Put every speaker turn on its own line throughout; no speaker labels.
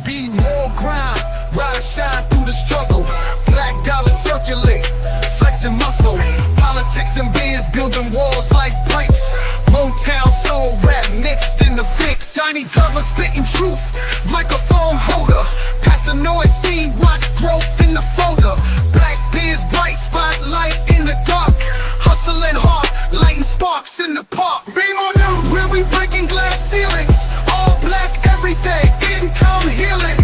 Be more grind, rise, shine through the struggle. Black dollar circulate, flexing muscle. Politics and biz building walls like pipes. Motown soul rap mixed in the fix. Tiny cover spitting truth, microphone holder. Past the noise scene, watch growth in the folder. Black biz bright spotlight in the dark. Hustling hard, lighting sparks in the park. Be more new, where we breaking glass ceilings. All black everything, income healing.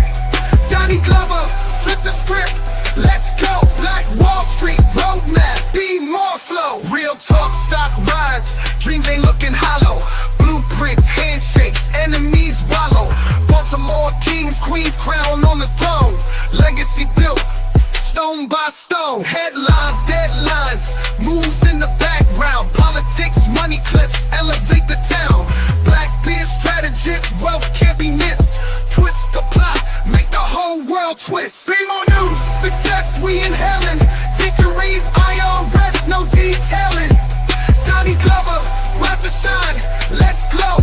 Donnie Glover, flip the script, let's go. Black Wall Street, roadmap, be more flow. Real talk, stock rise, dreams ain't looking hollow. Blueprints, handshakes, enemies wallow. Baltimore kings, queens, crown on the throne. Legacy built, stone by stone. Headlines, deadlines, moves in the background. Politics, money clips, elevate the town. Black biz strategist, wealth can't be missed. Twist the plot, make the whole world twist. Be more news, success we inhaling. Victories, IRS, no detailing. Donnie Glover, rise to shine, let's glow.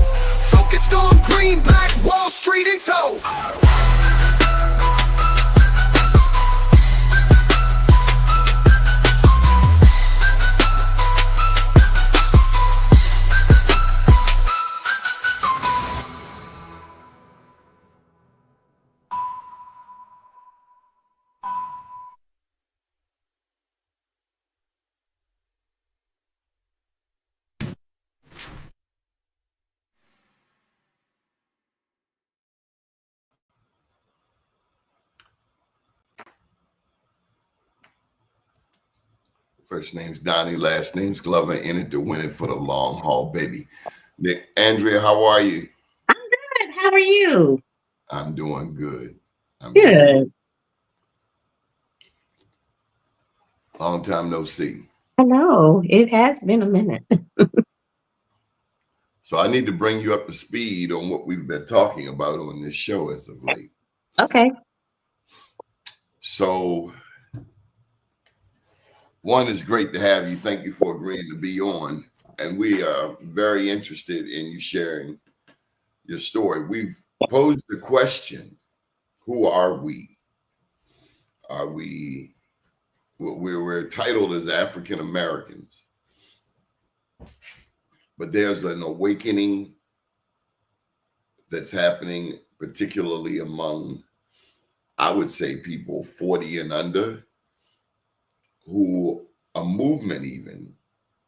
Focused on green, black, Wall Street in tow.
First name's Donnie, last name's Glover, in it to win it for the long haul, baby. Nick, Andrea, how are you?
I'm good. How are you?
I'm doing good.
Good.
Long time no see.
I know. It has been a minute.
So I need to bring you up to speed on what we've been talking about on this show as of late.
Okay.
So, one, is great to have you. Thank you for agreeing to be on. And we are very interested in you sharing your story. We've posed the question, who are we? Are we, we're titled as African Americans, but there's an awakening that's happening, particularly among, I would say, people 40 and under, who a movement even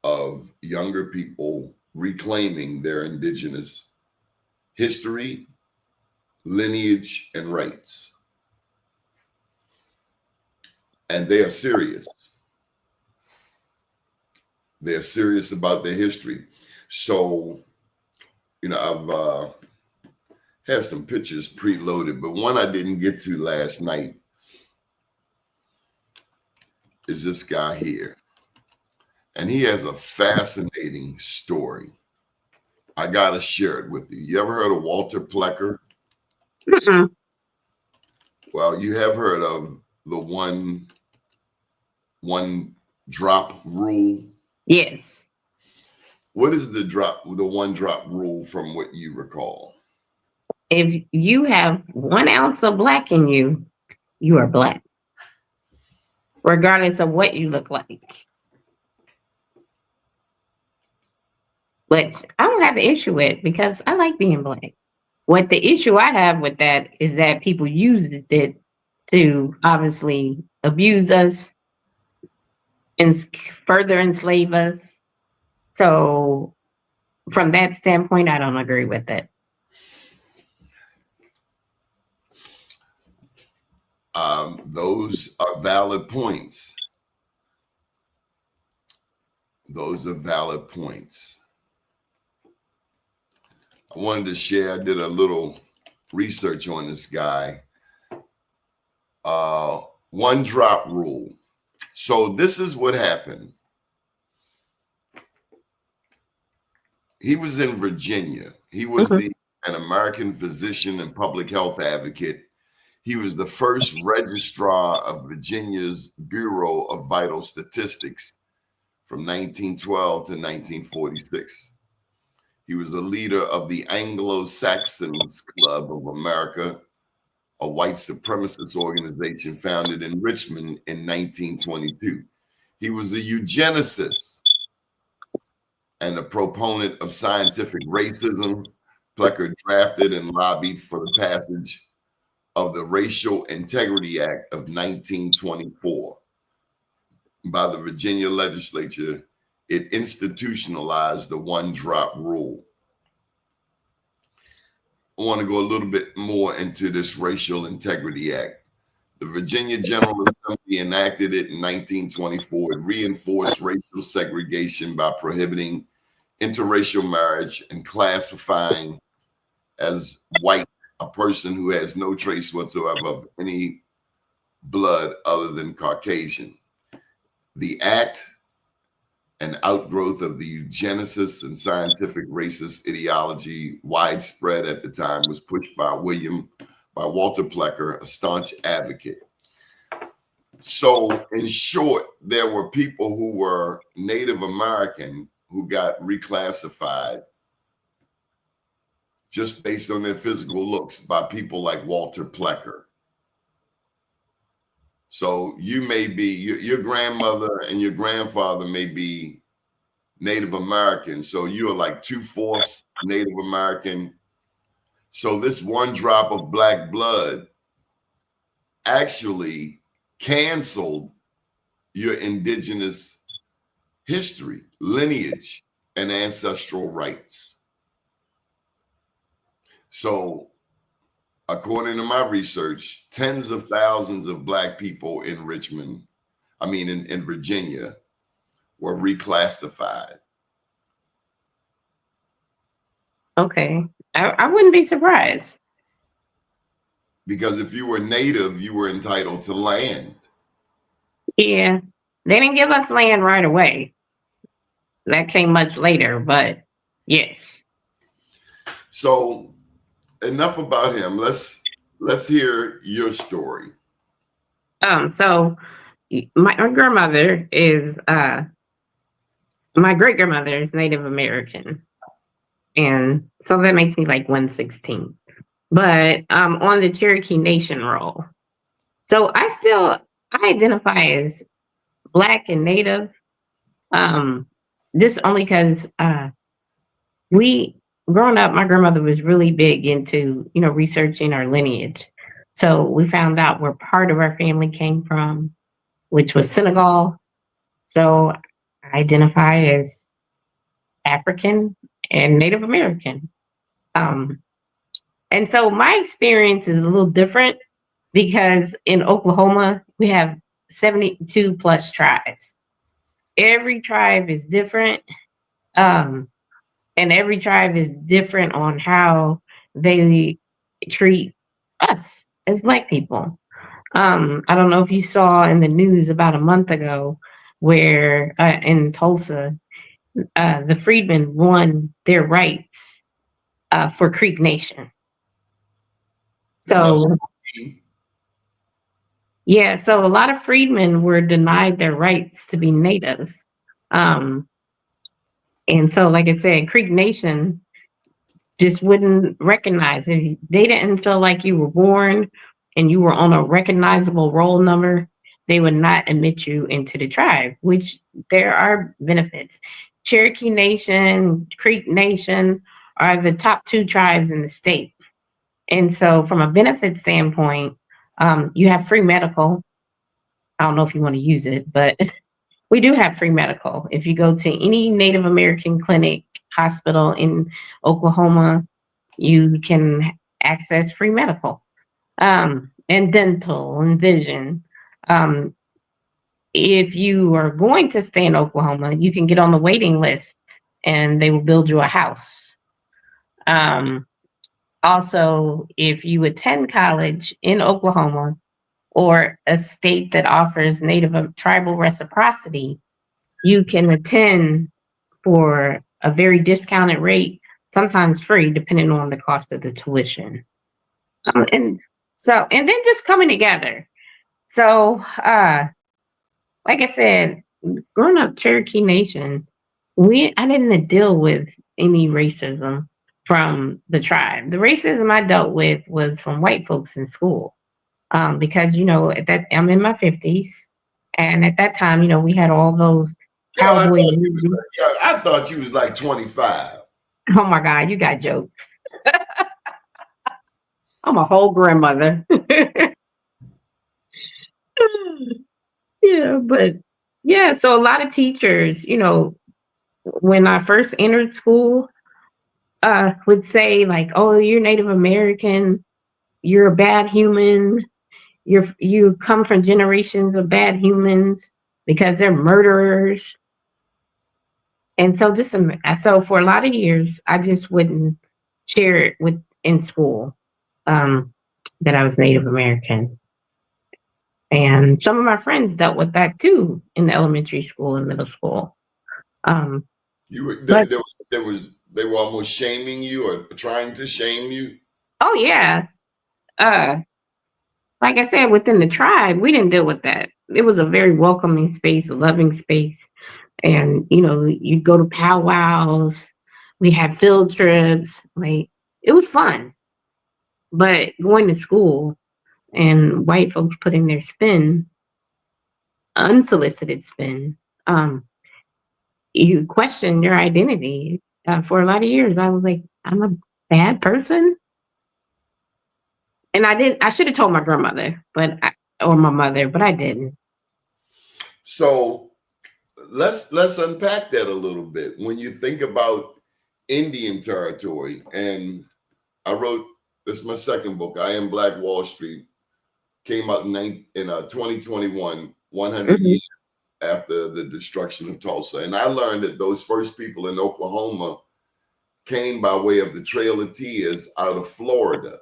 of younger people reclaiming their indigenous history, lineage, and rights. And they are serious. They're serious about their history. So, you know, I've have some pictures preloaded, but one I didn't get to last night is this guy here. And he has a fascinating story. I got to share it with you. You ever heard of Walter Plecker?
Mm-mm.
Well, you have heard of the one drop rule?
Yes.
What is the one drop rule from what you recall?
If you have 1 ounce of black in you, you are black, regardless of what you look like. Which I don't have an issue with because I like being black. What the issue I have with that is that people use it to obviously abuse us and further enslave us. So from that standpoint, I don't agree with it.
Those are valid points. Those are valid points. I wanted to share, I did a little research on this guy. One drop rule. So this is what happened. He was in Virginia. He was an American physician and public health advocate. He was the first registrar of Virginia's Bureau of Vital Statistics from 1912 to 1946. He was a leader of the Anglo-Saxons Club of America, a white supremacist organization founded in Richmond in 1922. He was a eugenicist and a proponent of scientific racism. Plecker drafted and lobbied for the passage of the Racial Integrity Act of 1924 by the Virginia legislature. It institutionalized the one-drop rule. I want to go a little bit more into this Racial Integrity Act. The Virginia General Assembly enacted it in 1924. It reinforced racial segregation by prohibiting interracial marriage and classifying as white a person who has no trace whatsoever of any blood other than Caucasian. The act, an outgrowth of the eugenicist and scientific racist ideology widespread at the time, was pushed by Walter Plecker, a staunch advocate. So in short, there were people who were Native American who got reclassified just based on their physical looks by people like Walter Plecker. So you may be, your grandmother and your grandfather may be Native American. So you are like 2/4 Native American. So this one drop of black blood actually canceled your indigenous history, lineage, and ancestral rights. So according to my research, tens of thousands of black people in in Virginia were reclassified.
Okay. I wouldn't be surprised.
Because if you were Native, you were entitled to land.
Yeah. They didn't give us land right away. That came much later, but yes.
So enough about him. Let's hear your story.
So my grandmother is my great grandmother is Native American. And so that makes me like 1/16. But on the Cherokee Nation roll. So I identify as Black and Native. Just only because growing up, my grandmother was really big into, researching our lineage. So we found out where part of our family came from, which was Senegal. So I identify as African and Native American. And so my experience is a little different because in Oklahoma, we have 72 plus tribes. Every tribe is different. And every tribe is different on how they treat us as Black people. I don't know if you saw in the news about a month ago where in Tulsa, the freedmen won their rights for Creek Nation. So, yeah, so a lot of freedmen were denied their rights to be natives. And so, like I said, Creek Nation just wouldn't recognize if they didn't feel like you were born and you were on a recognizable roll number, they would not admit you into the tribe, which there are benefits. Cherokee Nation, Creek Nation are the top 2 tribes in the state. And so from a benefit standpoint, you have free medical. I don't know if you want to use it, but we do have free medical. If you go to any Native American clinic, hospital in Oklahoma, you can access free medical, and dental and vision. If you are going to stay in Oklahoma, you can get on the waiting list and they will build you a house. Also, if you attend college in Oklahoma or a state that offers Native tribal reciprocity, you can attend for a very discounted rate, sometimes free, depending on the cost of the tuition. And then just coming together. So, like I said, growing up Cherokee Nation, I didn't deal with any racism from the tribe. The racism I dealt with was from white folks in school. Because at that I'm in my 50s, and at that time, we had all those
Hell,
cowboy movies.
I thought you was like 25.
Oh my God, you got jokes. I'm a whole grandmother. Yeah, but yeah, so a lot of teachers, when I first entered school, would say like, "Oh, you're Native American, you're a bad human, you come from generations of bad humans because they're murderers." And so so for a lot of years, I just wouldn't share it with in school, um, that I was Native American. And some of my friends dealt with that too in the elementary school and middle school. Um,
You were
but
they were almost shaming you or trying to shame you.
oh yeah, uh, like I said, within the tribe, we didn't deal with that. It was a very welcoming space, a loving space, and you'd go to powwows. We had field trips. Like it was fun. But going to school and white folks putting their spin, unsolicited spin, um, you question your identity. For a lot of years, I was like, I'm a bad person, and I didn't. I should have told my grandmother, or my mother, but I didn't.
So let's unpack that a little bit. When you think about Indian territory, and I wrote this is my second book, I Am Black Wall Street, came out in 2021, 100
Mhm.
years after the destruction of Tulsa. And I learned that those first people in Oklahoma came by way of the Trail of Tears out of Florida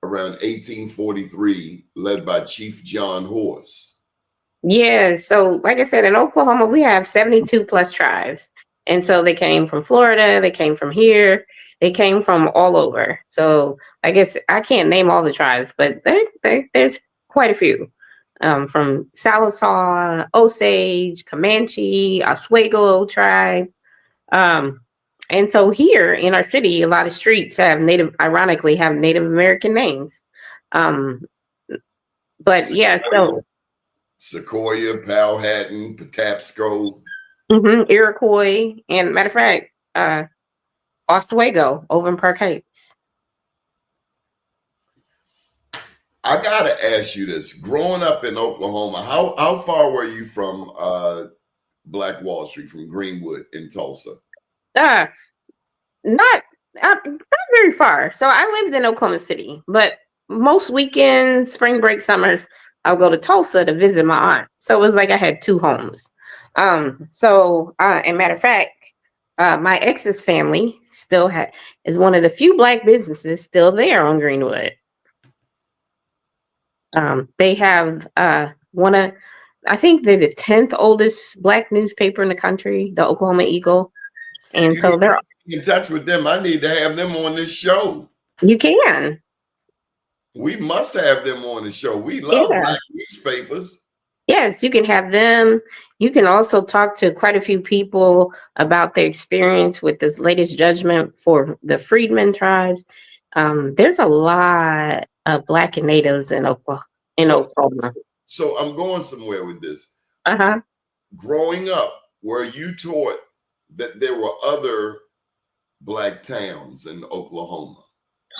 around 1843, led by Chief John Horse.
Yeah, so like I said, in Oklahoma, we have 72 plus tribes. And so they came from Florida, they came from here, they came from all over. So I guess I can't name all the tribes, but there's quite a few. From Sallisaw, Osage, Comanche, Oswego tribe. Um, and so here in our city, a lot of streets ironically, have Native American names. Um, but yeah, so
Sequoia, Powhatan, Patapsco.
Iroquois, and matter of fact, Oswego over in Park Heights.
I gotta ask you this: growing up in Oklahoma, how far were you from Black Wall Street, from Greenwood in Tulsa?
Uh, not very far. So I lived in Oklahoma City, but most weekends, spring break, summers, I'll go to Tulsa to visit my aunt. So it was like I had two homes. And matter of fact, my ex's family is one of the few black businesses still there on Greenwood. They have I think they're the 10th oldest black newspaper in the country, the Oklahoma Eagle. And
You
so
need to be in touch with them. I need to have them on this show.
you can.
We must have them on the show. We love
Yeah.
black newspapers.
Yes, you can have them. You can also talk to quite a few people about their experience with this latest judgment for the Freedmen tribes. There's a lot of black and natives in Oklahoma.
So I'm going somewhere with this.
Uh-huh.
Growing up, were you taught that there were other black towns in Oklahoma?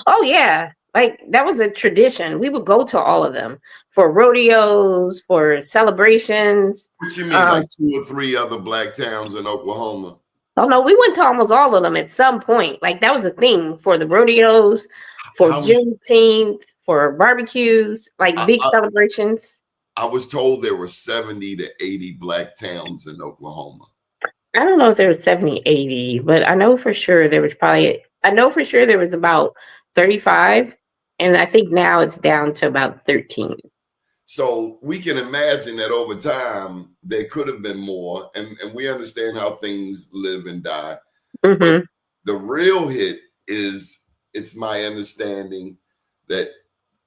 Oh yeah. Like that was a tradition. We would go to all of them for rodeos, for celebrations.
What you mean, like 2 or 3 other black towns in Oklahoma?
Oh no, we went to almost all of them at some point. Like that was a thing for the rodeos, for Juneteenth, for barbecues, like big celebrations.
I was told there were 70 to 80 black towns in Oklahoma.
I don't know if there was 70, 80, but I know for sure there was about 35. And I think now it's down to about 13.
So we can imagine that over time there could have been more, and we understand how things live and die.
Mm-hmm.
But the real hit is, it's my understanding that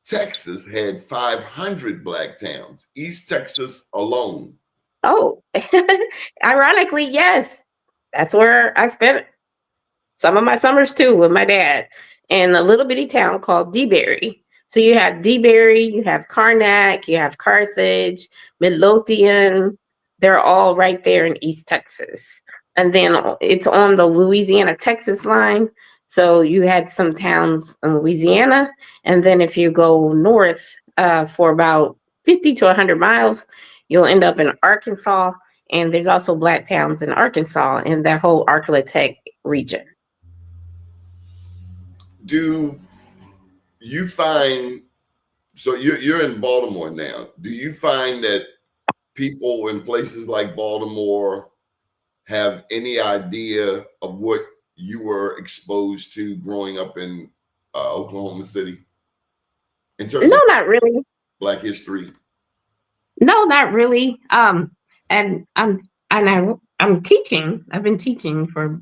Texas had 500 black towns, East Texas alone.
Oh, ironically, yes. That's where I spent some of my summers too with my dad in a little bitty town called DeBerry. So you have DeBerry, you have Karnak, you have Carthage, Midlothian. They're all right there in East Texas. And then it's on the Louisiana Texas line. So you had some towns in Louisiana. And then if you go north for about 50 to 100 miles, you'll end up in Arkansas. And there's also Black towns in Arkansas and that whole Arklatex region.
Do you find, so you're in Baltimore now, do you find that people in places like Baltimore have any idea of what you were exposed to growing up in Oklahoma City in terms
No,
of
not really.
Black history?
No, not really. And I'm teaching. I've been teaching for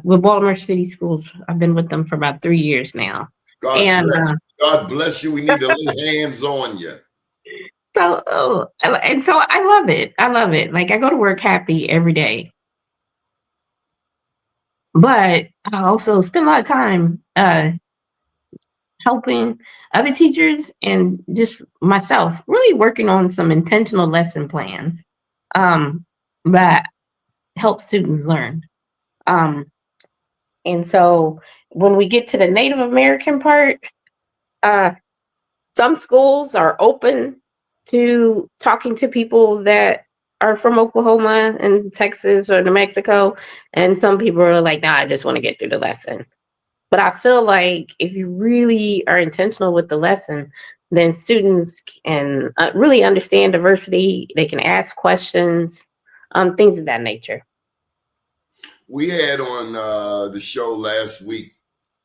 with Baltimore City Schools. I've been with them for about 3 years now.
God
And
bless you. God bless you. We need to lay hands on you.
so I love it. I love it. Like I go to work happy every day. But I also spend a lot of time helping other teachers and just myself really working on some intentional lesson plans that help students learn. And so when we get to the Native American part, some schools are open to talking to people that are from Oklahoma and Texas or New Mexico. And some people are like, nah, I just want to get through the lesson. But I feel like if you really are intentional with the lesson, then students can really understand diversity. They can ask questions, things of that nature.
We had on the show last week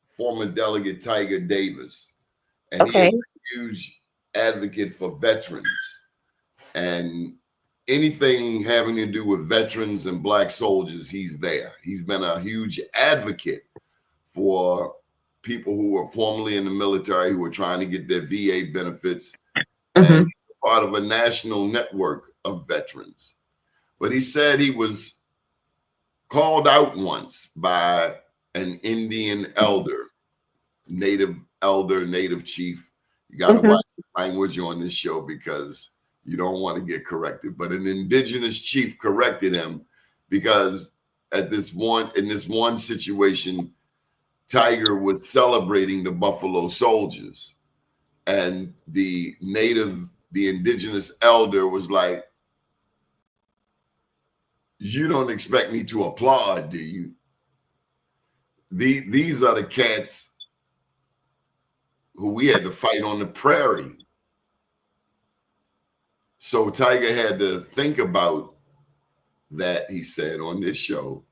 former Delegate Tiger Davis, and he
Okay.
is a huge advocate for veterans and anything having to do with veterans and Black soldiers. He's there. He's been a huge advocate for people who were formerly in the military who were trying to get their VA benefits, and part of a national network of veterans. But he said he was called out once by an Indian elder, native chief. You got to watch the language on this show because you don't want to get corrected. But an indigenous chief corrected him because in this one situation, Tiger was celebrating the Buffalo Soldiers, and the indigenous elder was like, "You don't expect me to applaud, do you? These are the cats who we had to fight on the prairie." So Tiger had to think about that, he said on this show,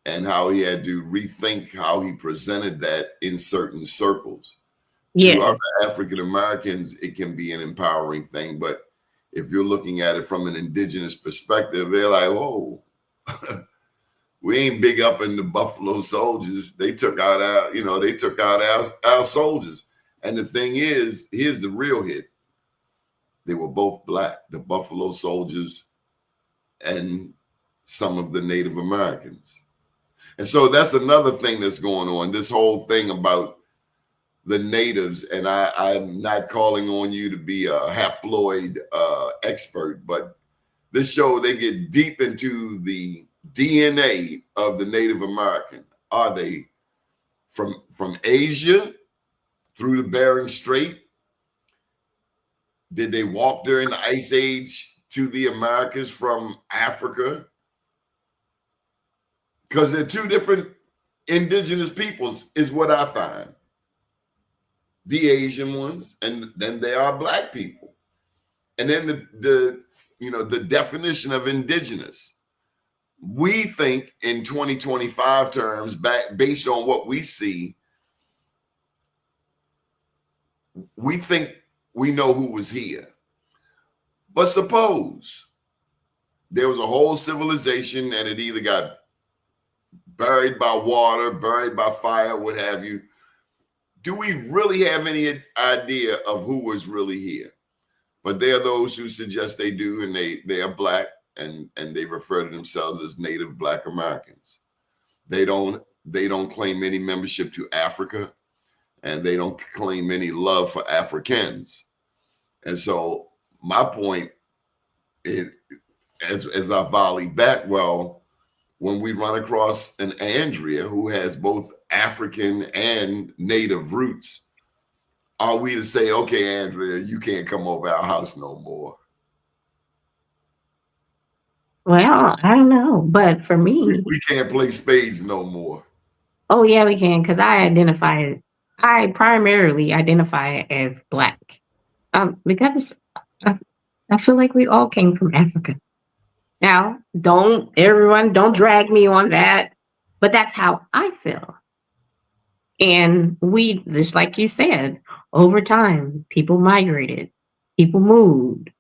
and how he had to rethink how he presented that in certain circles. To other African Americans, it can be an empowering thing, but if you're looking at it from an indigenous perspective, they're like, "Oh, we ain't big up in the Buffalo Soldiers. They took out our soldiers." And the thing is, here's the real hit. They were both Black, the Buffalo Soldiers and some of the Native Americans. And so that's another thing that's going on, this whole thing about the natives. And I'm not calling on you to be a haploid expert, but this show, they get deep into the DNA of the Native American. Are they from Asia through the Bering Strait? Did they walk during the Ice Age to the Americas from Africa? Because they're two different indigenous peoples, is what I find. The Asian ones, and then they are Black people. And then the definition of indigenous. We think in 2025 terms, based on what we see, we think we know who was here. But suppose there was a whole civilization and it either got buried by water, buried by fire, what have you. Do we really have any idea of who was really here? But there are those who suggest they do, and they are Black, and they refer to themselves as Native Black Americans. They don't they don't claim any membership to Africa, and they don't claim any love for Africans. And so my point is, as I volley back, well, when we run across an Andrea who has both African and Native roots, are we to say, okay, Andrea, you can't come over our house no more?
Well, I don't know, but for me,
We can't play spades no more.
oh yeah, we can, because I primarily identify as Black, because I, I feel like we all came from Africa. Now, don't drag me on that, but that's how I feel. And we, just like you said, over time, people migrated, people moved.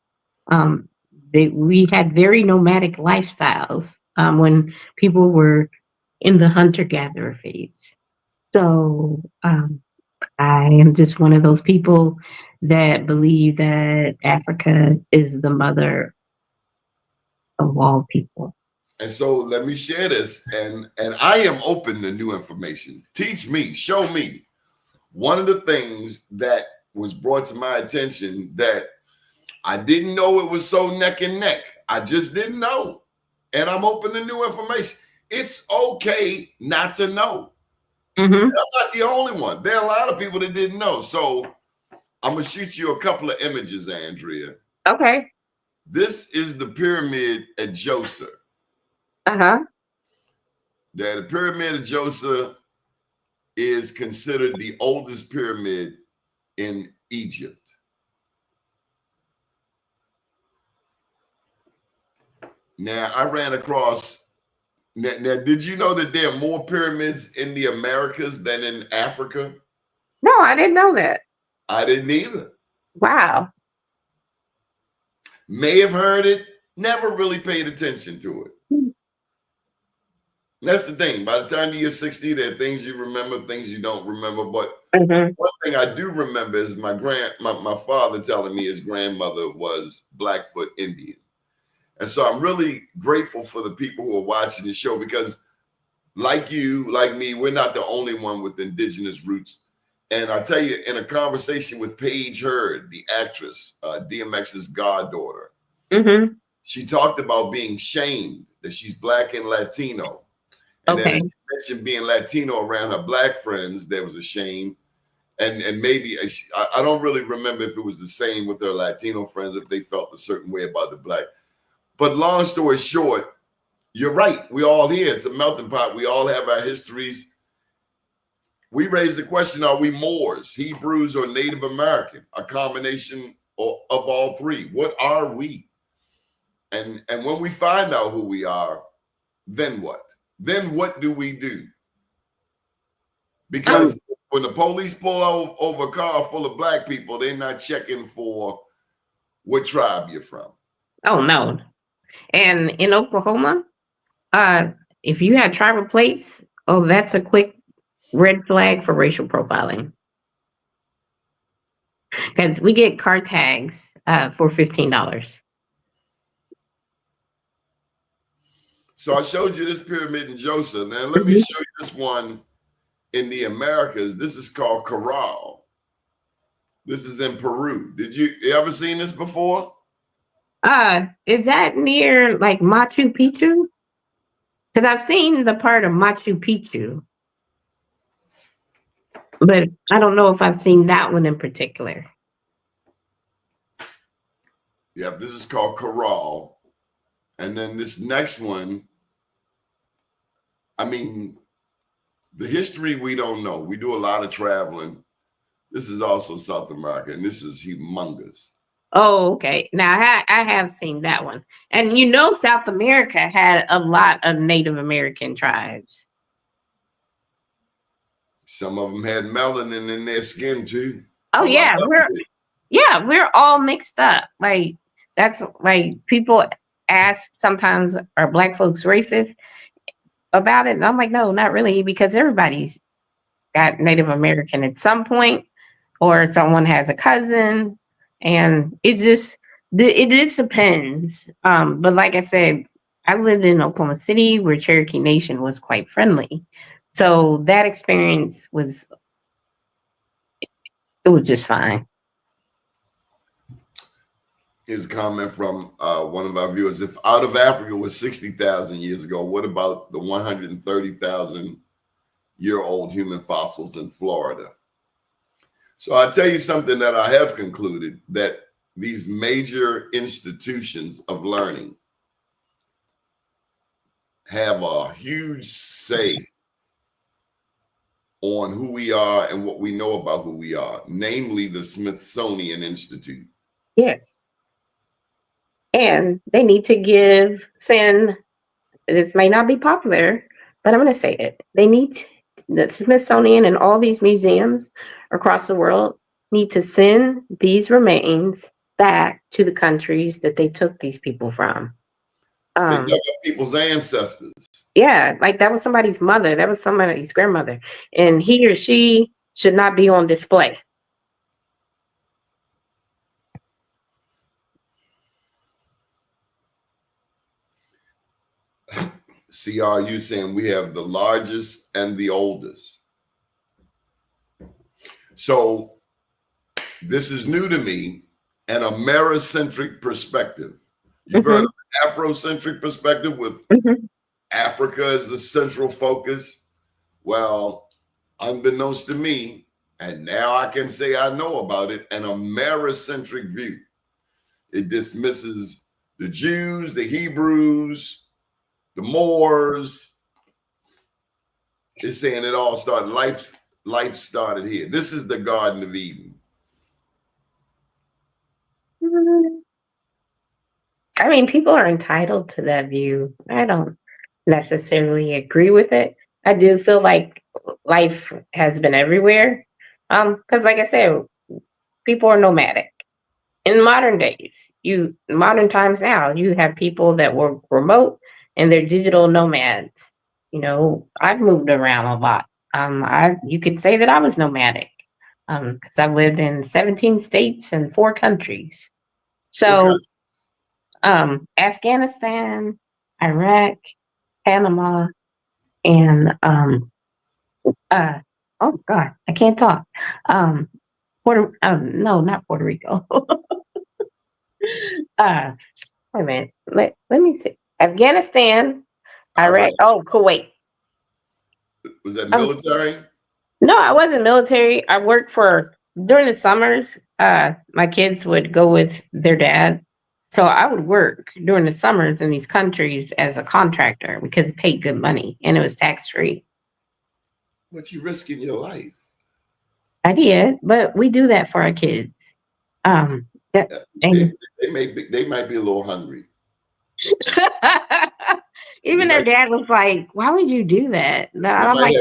Um, we had very nomadic lifestyles when people were in the hunter gatherer phase. So I am just one of those people that believe that Africa is the mother of all people.
And so let me share this, and I am open to new information. Teach me, show me. One of the things that was brought to my attention that I didn't know it was so neck and neck. I just didn't know. And I'm open to new information. It's okay not to know.
Mm-hmm.
I'm not the only one. There are a lot of people that didn't know. So I'm going to shoot you a couple of images, Andrea.
Okay.
This is the pyramid at Djoser.
Uh-huh.
The pyramid of Djoser is considered the oldest pyramid in Egypt. Now, I ran across, now, did you know that there are more pyramids in the Americas than in Africa?
No, I didn't know that.
I didn't either.
Wow.
May have heard it, never really paid attention to it. That's the thing. By the time you get 60, there are things you remember, things you don't remember. But one thing I do remember is my father telling me his grandmother was Blackfoot Indian. And so I'm really grateful for the people who are watching the show, because like you, like me, we're not the only one with indigenous roots. And I tell you, in a conversation with Paige Hurd, the actress, DMX's goddaughter, she talked about being shamed that she's Black and Latino. And then she mentioned being Latino around her Black friends, there was a shame. And maybe, I don't really remember if it was the same with her Latino friends, if they felt a certain way about the Black. But long story short, you're right. We all here. It's a melting pot. We all have our histories. We raise the question, are we Moors, Hebrews, or Native American? A combination of all three. What are we? And when we find out who we are, then what? Then what do we do? Because when the police pull over a car full of Black people, they're not checking for what tribe you're from.
Oh, no. And in Oklahoma, if you had tribal plates, oh, that's a quick red flag for racial profiling. Because we get car tags for $15.
So I showed you this pyramid in Djoser. Now let me show you this one in the Americas. This is called Corral. This is in Peru. Did you ever seen this before?
Is that near like Machu Picchu? Because I've seen the part of Machu Picchu, but I don't know if I've seen that one in particular.
Yep, this is called Corral. And then this next one, I mean, the history we don't know. We do a lot of traveling. This is also South America, and this is humongous.
Oh, okay. Now I have seen that one. And you know, South America had a lot of Native American tribes.
Some of them had melanin in their skin too.
Oh yeah, we're all mixed up. Like that's like people ask sometimes, are Black folks racist about it? And I'm like, no, not really, because everybody's got Native American at some point, or someone has a cousin. And it just depends. But like I said, I lived in Oklahoma City where Cherokee Nation was quite friendly. So that experience was, it was just fine.
Here's a comment from one of our viewers. If out of Africa was 60,000 years ago, what about the 130,000-year-old human fossils in Florida? So I'll tell you something that I have concluded, that these major institutions of learning have a huge say on who we are and what we know about who we are, namely the Smithsonian Institute.
Yes. And they need to send, this may not be popular, but I'm going to say it. They need, the Smithsonian and all these museums across the world need to send these remains back to the countries that they took these people from.
They dug up people's ancestors.
Yeah, like that was somebody's mother. That was somebody's grandmother. And he or she should not be on display.
CRU saying we have the largest and the oldest. So this is new to me, an Americentric perspective. You've heard of an Afrocentric perspective with Africa as the central focus. Well, unbeknownst to me, and now I can say I know about it, an Americentric view. It dismisses the Jews, the Hebrews, the Moors. It's saying it all started, life started here. This is the Garden of Eden.
I mean, people are entitled to that view. I don't necessarily agree with it. I do feel like life has been everywhere. Because like I said, people are nomadic. In modern days, modern times now, you have people that work remote and they're digital nomads. You know, I've moved around a lot. You could say that I was nomadic because I've lived in 17 states and 4 countries. So, Afghanistan, Iraq, Panama, and oh God, I can't talk. No, not Puerto Rico. Wait a minute. Let me see. Afghanistan, Iraq. Oh, Kuwait.
Was that military?
No, I wasn't military. I worked during the summers. My kids would go with their dad. So I would work during the summers in these countries as a contractor because it paid good money and it was tax-free.
But you're risking your life.
I did, but we do that for our kids.
They might be a little hungry.
Even their dad was like, "Why would you do that?" No, I'm like,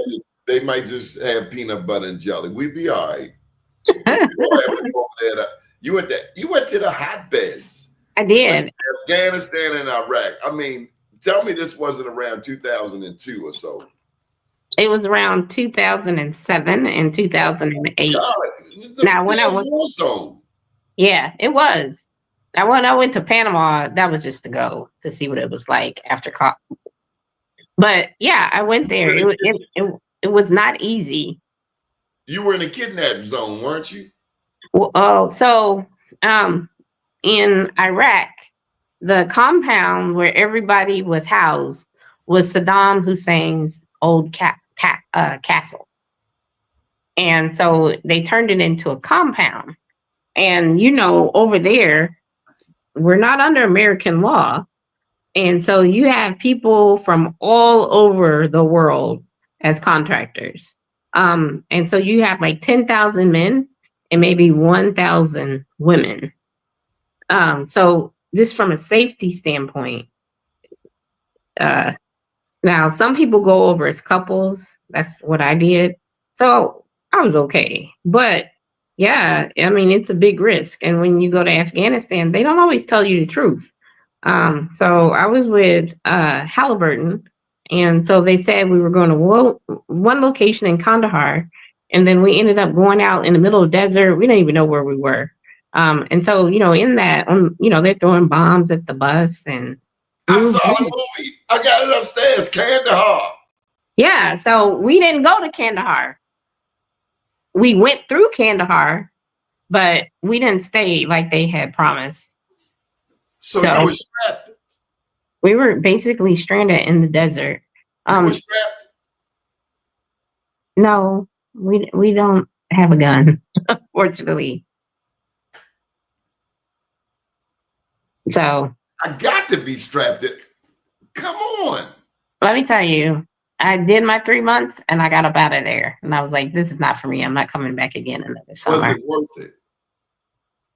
they might just have peanut butter and jelly. We'd be all right. You went to the hotbeds.
I did.
Afghanistan and Iraq. I mean, tell me this wasn't around 2002 or so.
It was around 2007 and 2008. Now, when I was, yeah, it was. Now, when I went to Panama, that was just to go to see what it was like after college. But yeah, I went there. It was not easy.
You were in a kidnap zone, weren't you?
Well, so in Iraq, the compound where everybody was housed was Saddam Hussein's old castle. And so they turned it into a compound. And, you know, over there, we're not under American law. And so you have people from all over the world as contractors. And so you have like 10,000 men and maybe 1,000 women. So just from a safety standpoint, now some people go over as couples. That's what I did. So I was okay. But yeah, I mean, it's a big risk. And when you go to Afghanistan, they don't always tell you the truth. So I was with Halliburton. And so they said we were going to one location in Kandahar. And then we ended up going out in the middle of the desert. We didn't even know where we were. And so, you know, in that, you know, they're throwing bombs at the bus. And
I saw the movie. I got it upstairs, Kandahar.
Yeah, so we didn't go to Kandahar. We went through Kandahar, but we didn't stay like they had promised.
So you were strapped.
We were basically stranded in the desert.
You were strapped.
No, we don't have a gun, fortunately. So
I got to be strapped. Come on.
let me tell you, I did my 3 months and I got up out of there. And I was like, this is not for me. I'm not coming back again another summer.
Was it worth it?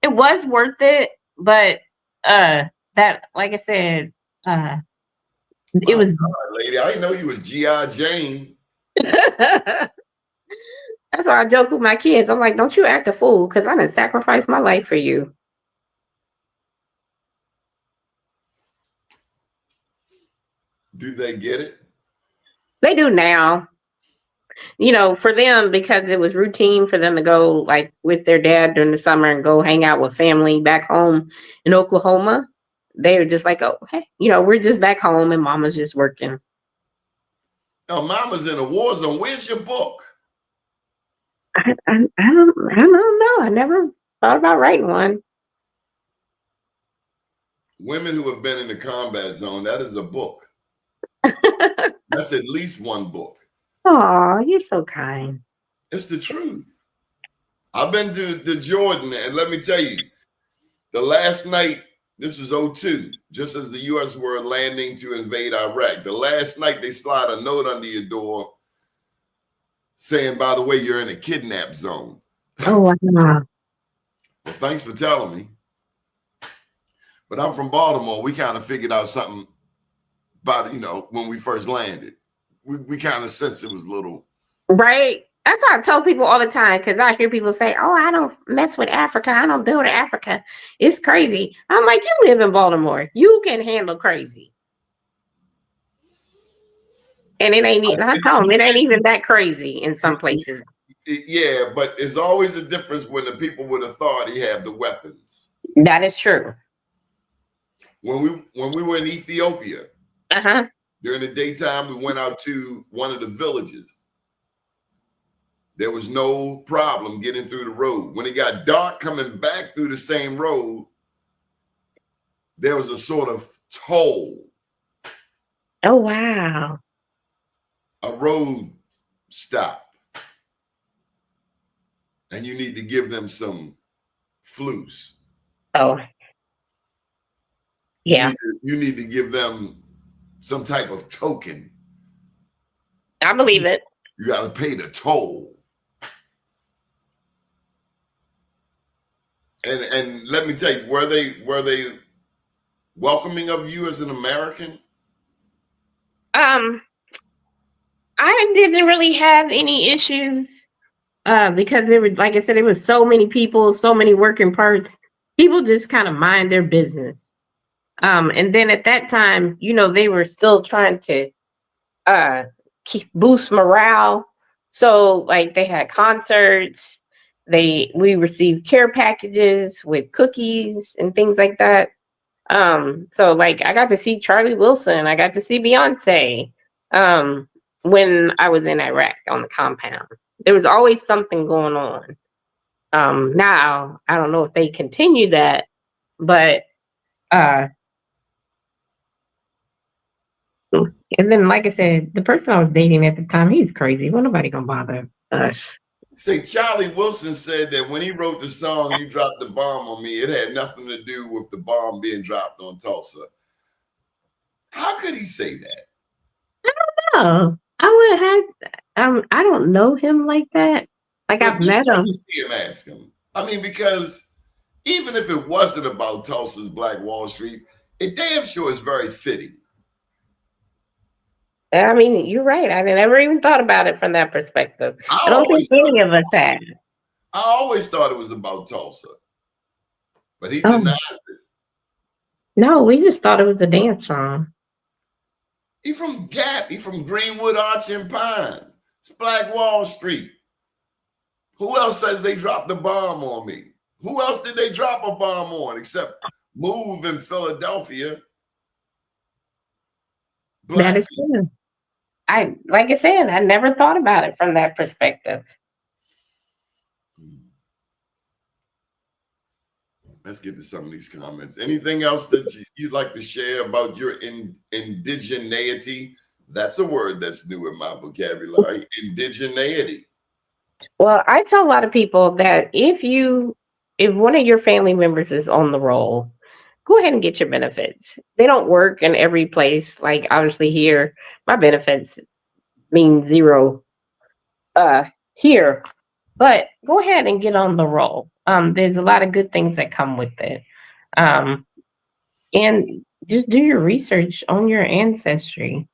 It was worth it, but that, like I said, it was.
God, lady, I didn't know you was G.I. Jane.
That's why I joke with my kids. I'm like, don't you act a fool, because I didn't sacrifice my life for you.
Do they get it?
They do now. You know, for them, because it was routine for them to go like with their dad during the summer and go hang out with family back home in Oklahoma. They were just like, oh, hey, you know, we're just back home and mama's just working.
Oh, mama's in a war zone. Where's your book?
I don't know. I never thought about writing one.
Women who have been in the combat zone, that is a book. That's at least one book.
Oh, you're so kind.
It's the truth. I've been to Jordan, and let me tell you, the last night, this was 2002, just as the U.S. were landing to invade Iraq. The last night, they slide a note under your door saying, by the way, you're in a kidnap zone.
Oh, wow.
Well, thanks for telling me. But I'm from Baltimore. We kind of figured out something about, you know, when we first landed. We kind of sensed it was a little.
Right. That's what I tell people all the time, because I hear people say, oh, I don't mess with Africa. I don't deal with Africa. It's crazy. I'm like, you live in Baltimore. You can handle crazy. And it ain't even, I tell them, it ain't even that crazy in some places.
Yeah, but there's always a difference when the people with authority have the weapons.
That is true.
When we were in Ethiopia, during the daytime, we went out to one of the villages. There was no problem getting through the road. When it got dark, coming back through the same road, there was a sort of toll.
Oh, wow.
A road stop. And you need to give them some flus.
Oh. Yeah.
You need to give them some type of token.
I believe it.
You got to pay the toll. And let me tell you, were they welcoming of you as an American?
I didn't really have any issues because there was, like I said, it was so many people, so many working parts. People just kind of mind their business. And then at that time, you know, they were still trying to boost morale. So like they had concerts. We received care packages with cookies and things like that. So like I got to see Charlie Wilson, I got to see Beyonce when I was in Iraq on the compound. There was always something going on. Now I don't know if they continue that, but and then like I said, the person I was dating at the time, he's crazy. Well, nobody gonna bother us.
Say, Charlie Wilson said that when he wrote the song, "You Dropped the Bomb on Me," it had nothing to do with the bomb being dropped on Tulsa. How could he say that?
I don't know. I don't know him like that. Like but I've met him.
See him, ask him. I mean, because even if it wasn't about Tulsa's Black Wall Street, it damn sure is very fitting.
I mean, you're right. I never even thought about it from that perspective. I don't think any of us had.
I always thought it was about Tulsa, but he denies it.
No, we just thought it was a dance song.
He from Gap. He from Greenwood, Arch and Pine. It's Black Wall Street. Who else says they dropped the bomb on me? Who else did they drop a bomb on except Move in Philadelphia?
That
Black
is true. Like I said, I never thought about it from that perspective.
people. Let's get to some of these comments. Anything else that you'd like to share about your indigeneity? That's a word that's new in my vocabulary. Indigeneity.
Well, I tell a lot of people that if one of your family members is on the roll, go ahead and get your benefits. They don't work in every place. Like obviously here, my benefits mean zero here, but go ahead and get on the roll. There's a lot of good things that come with it. Um, and just do your research on your ancestry.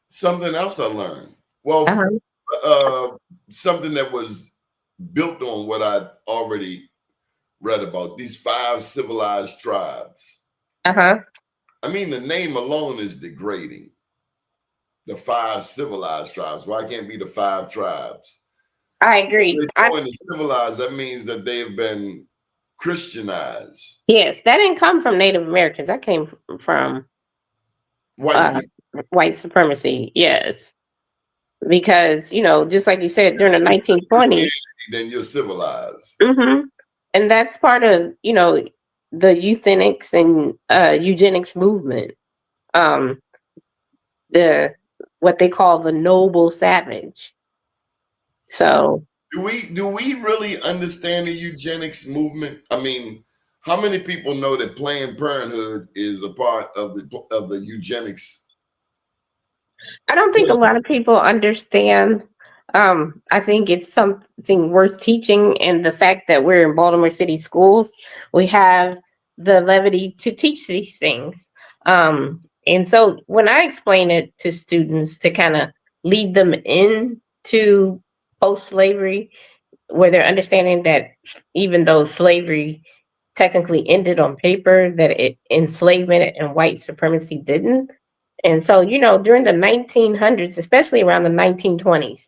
Something else I learned. Well,
Uh-huh.
uh, something that was built on what I'd already read about these 5 civilized tribes.
Uh-huh.
I mean, the name alone is degrading. The 5 civilized tribes. Why can't it be the 5 tribes?
I agree.
When they go into civilized, that means that they have been Christianized.
Yes, that didn't come from Native Americans. That came from
White
uh,
people.
white supremacy. Yes, because just like you said, during the
Christianity,
1920s.
then you're civilized.
And that's part of the eugenics and eugenics movement. Um, the what they call the noble savage. So
Do we really understand the eugenics movement? I mean, how many people know that Planned Parenthood is a part of the eugenics?
I don't think a lot of people understand. I think it's something worth teaching, and the fact that we're in Baltimore City schools, we have the levity to teach these things. And so when I explain it to students to kind of lead them into post-slavery, where they're understanding that even though slavery technically ended on paper, that enslavement and white supremacy didn't. And so, during the 1900s, especially around the 1920s,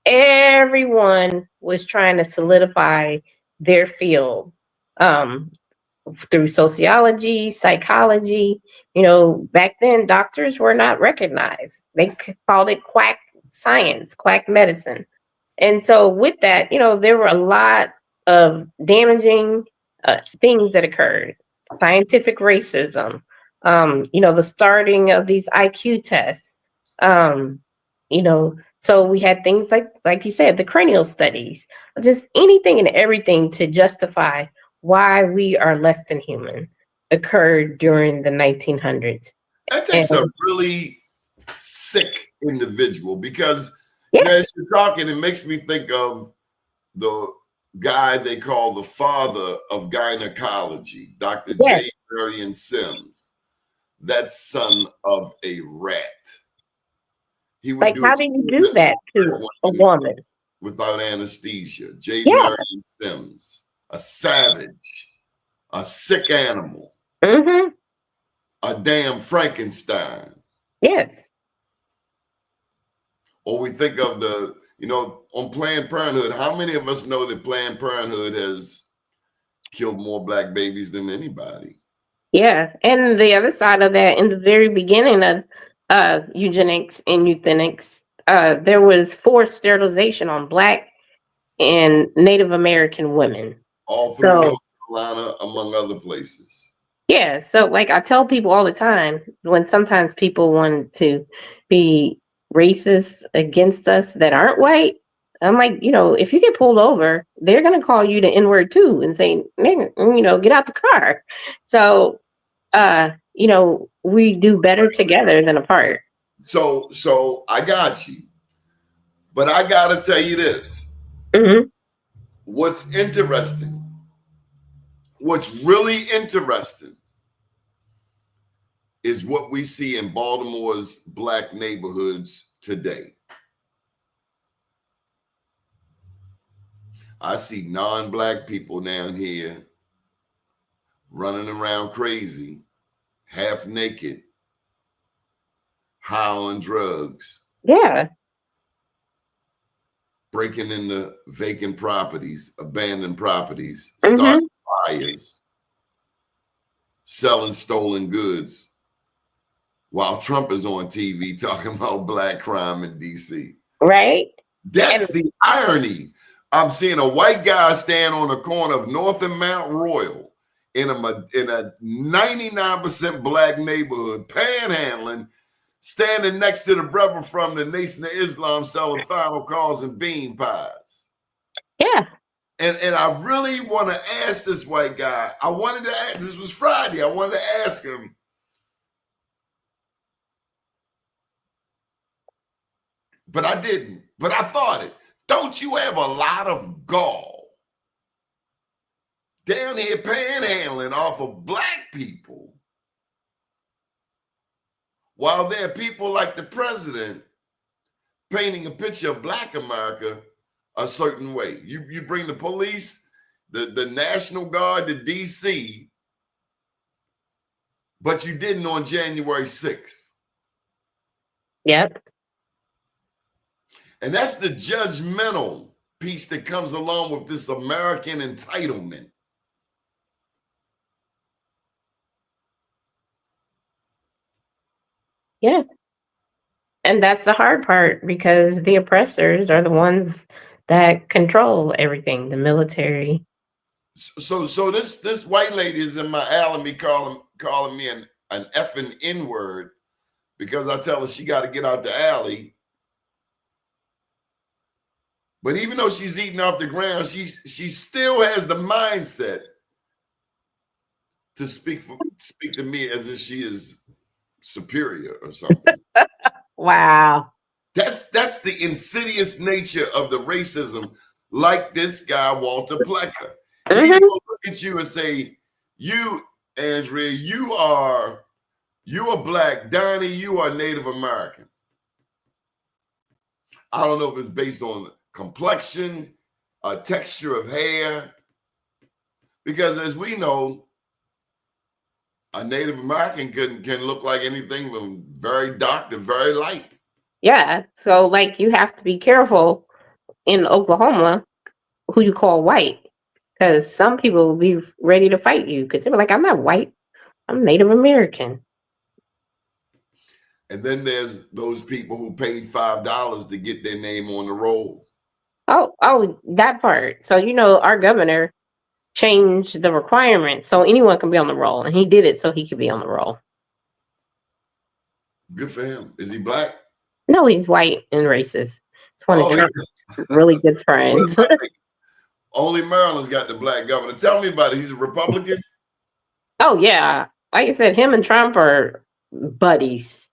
everyone was trying to solidify their field um, through sociology, psychology. Back then, doctors were not recognized. They called it quack science, quack medicine. And so, with that, there were a lot of damaging things that occurred. Scientific racism, the starting of these IQ tests, so we had things like you said, the cranial studies, just anything and everything to justify why we are less than human occurred during the 1900s.
That
And
takes a really sick individual because as
yes,
you're talking, it makes me think of the guy they call the father of gynecology, Dr.
yes,
J. Marion Sims, that son of a rat. He would
like
do
how did you do
experiments
that to
on
a
women
woman?
without anesthesia. J.
Yeah.
Marion Sims, a savage, a sick animal,
Mm-hmm.
a damn Frankenstein.
Yes.
Or we think of on Planned Parenthood, how many of us know that Planned Parenthood has killed more black babies than anybody?
Yeah. And the other side of that, in the very beginning of eugenics and euthenics, there was forced sterilization on Black and Native American women.
All through
So
North Carolina, among other places.
yeah, so like I tell people all the time, when sometimes people want to be racist against us that aren't white, I'm like, if you get pulled over, they're gonna call you the N word too and say, nigga, get out the car. So we do better together than apart.
So I got you. But I gotta tell you this.
Hmm.
What's interesting, what's really interesting is what we see in Baltimore's black neighborhoods today. I see non-black people down here running around crazy, half naked, high on drugs,
Yeah.
breaking into vacant properties, abandoned properties,
Hmm.
starting fires, selling stolen goods. while Trump is on TV talking about black crime in DC.
Right?
That's
And
the irony. I'm seeing a white guy stand on the corner of North and Mount Royal in a 99% black neighborhood, panhandling, standing next to the brother from the Nation of Islam selling final calls and bean pies.
yeah.
And I really want to ask this white guy. I wanted to ask, this was Friday. I wanted to ask him, but I didn't. But I thought it. Don't you have a lot of gall down here panhandling off of black people while there are people like the president painting a picture of black America a certain way? You bring the police, the National Guard to DC, but you didn't on January 6th.
Yep.
And that's the judgmental piece that comes along with this American entitlement.
Yeah. And that's the hard part, because the oppressors are the ones that control everything, the military.
So this white lady is in my alley, me calling me an effing N-word because I tell her she got to get out the alley. But even though she's eating off the ground, she still has the mindset to speak to me as if she is superior or something.
Wow.
That's the insidious nature of the racism, like this guy, Walter Plecker. He will look at you and say, you, Andrea, you are black. Donnie, you are Native American. I don't know if it's based on complexion, texture of hair, because as we know, a Native American can look like anything from very dark to very light.
Yeah. So, like, you have to be careful in Oklahoma who you call white, because some people will be ready to fight you because they're like, I'm not white, I'm Native American.
And then there's those people who paid $5 to get their name on the roll.
Oh, that part. So, our governor changed the requirements so anyone can be on the roll, and he did it so he could be on the roll.
Good for him. Is he black?
No, he's white and racist. It's one of Trump's really good friends.
Only Maryland's got the black governor. Tell me about it. He's a Republican?
Oh, yeah. Like I said, him and Trump are buddies.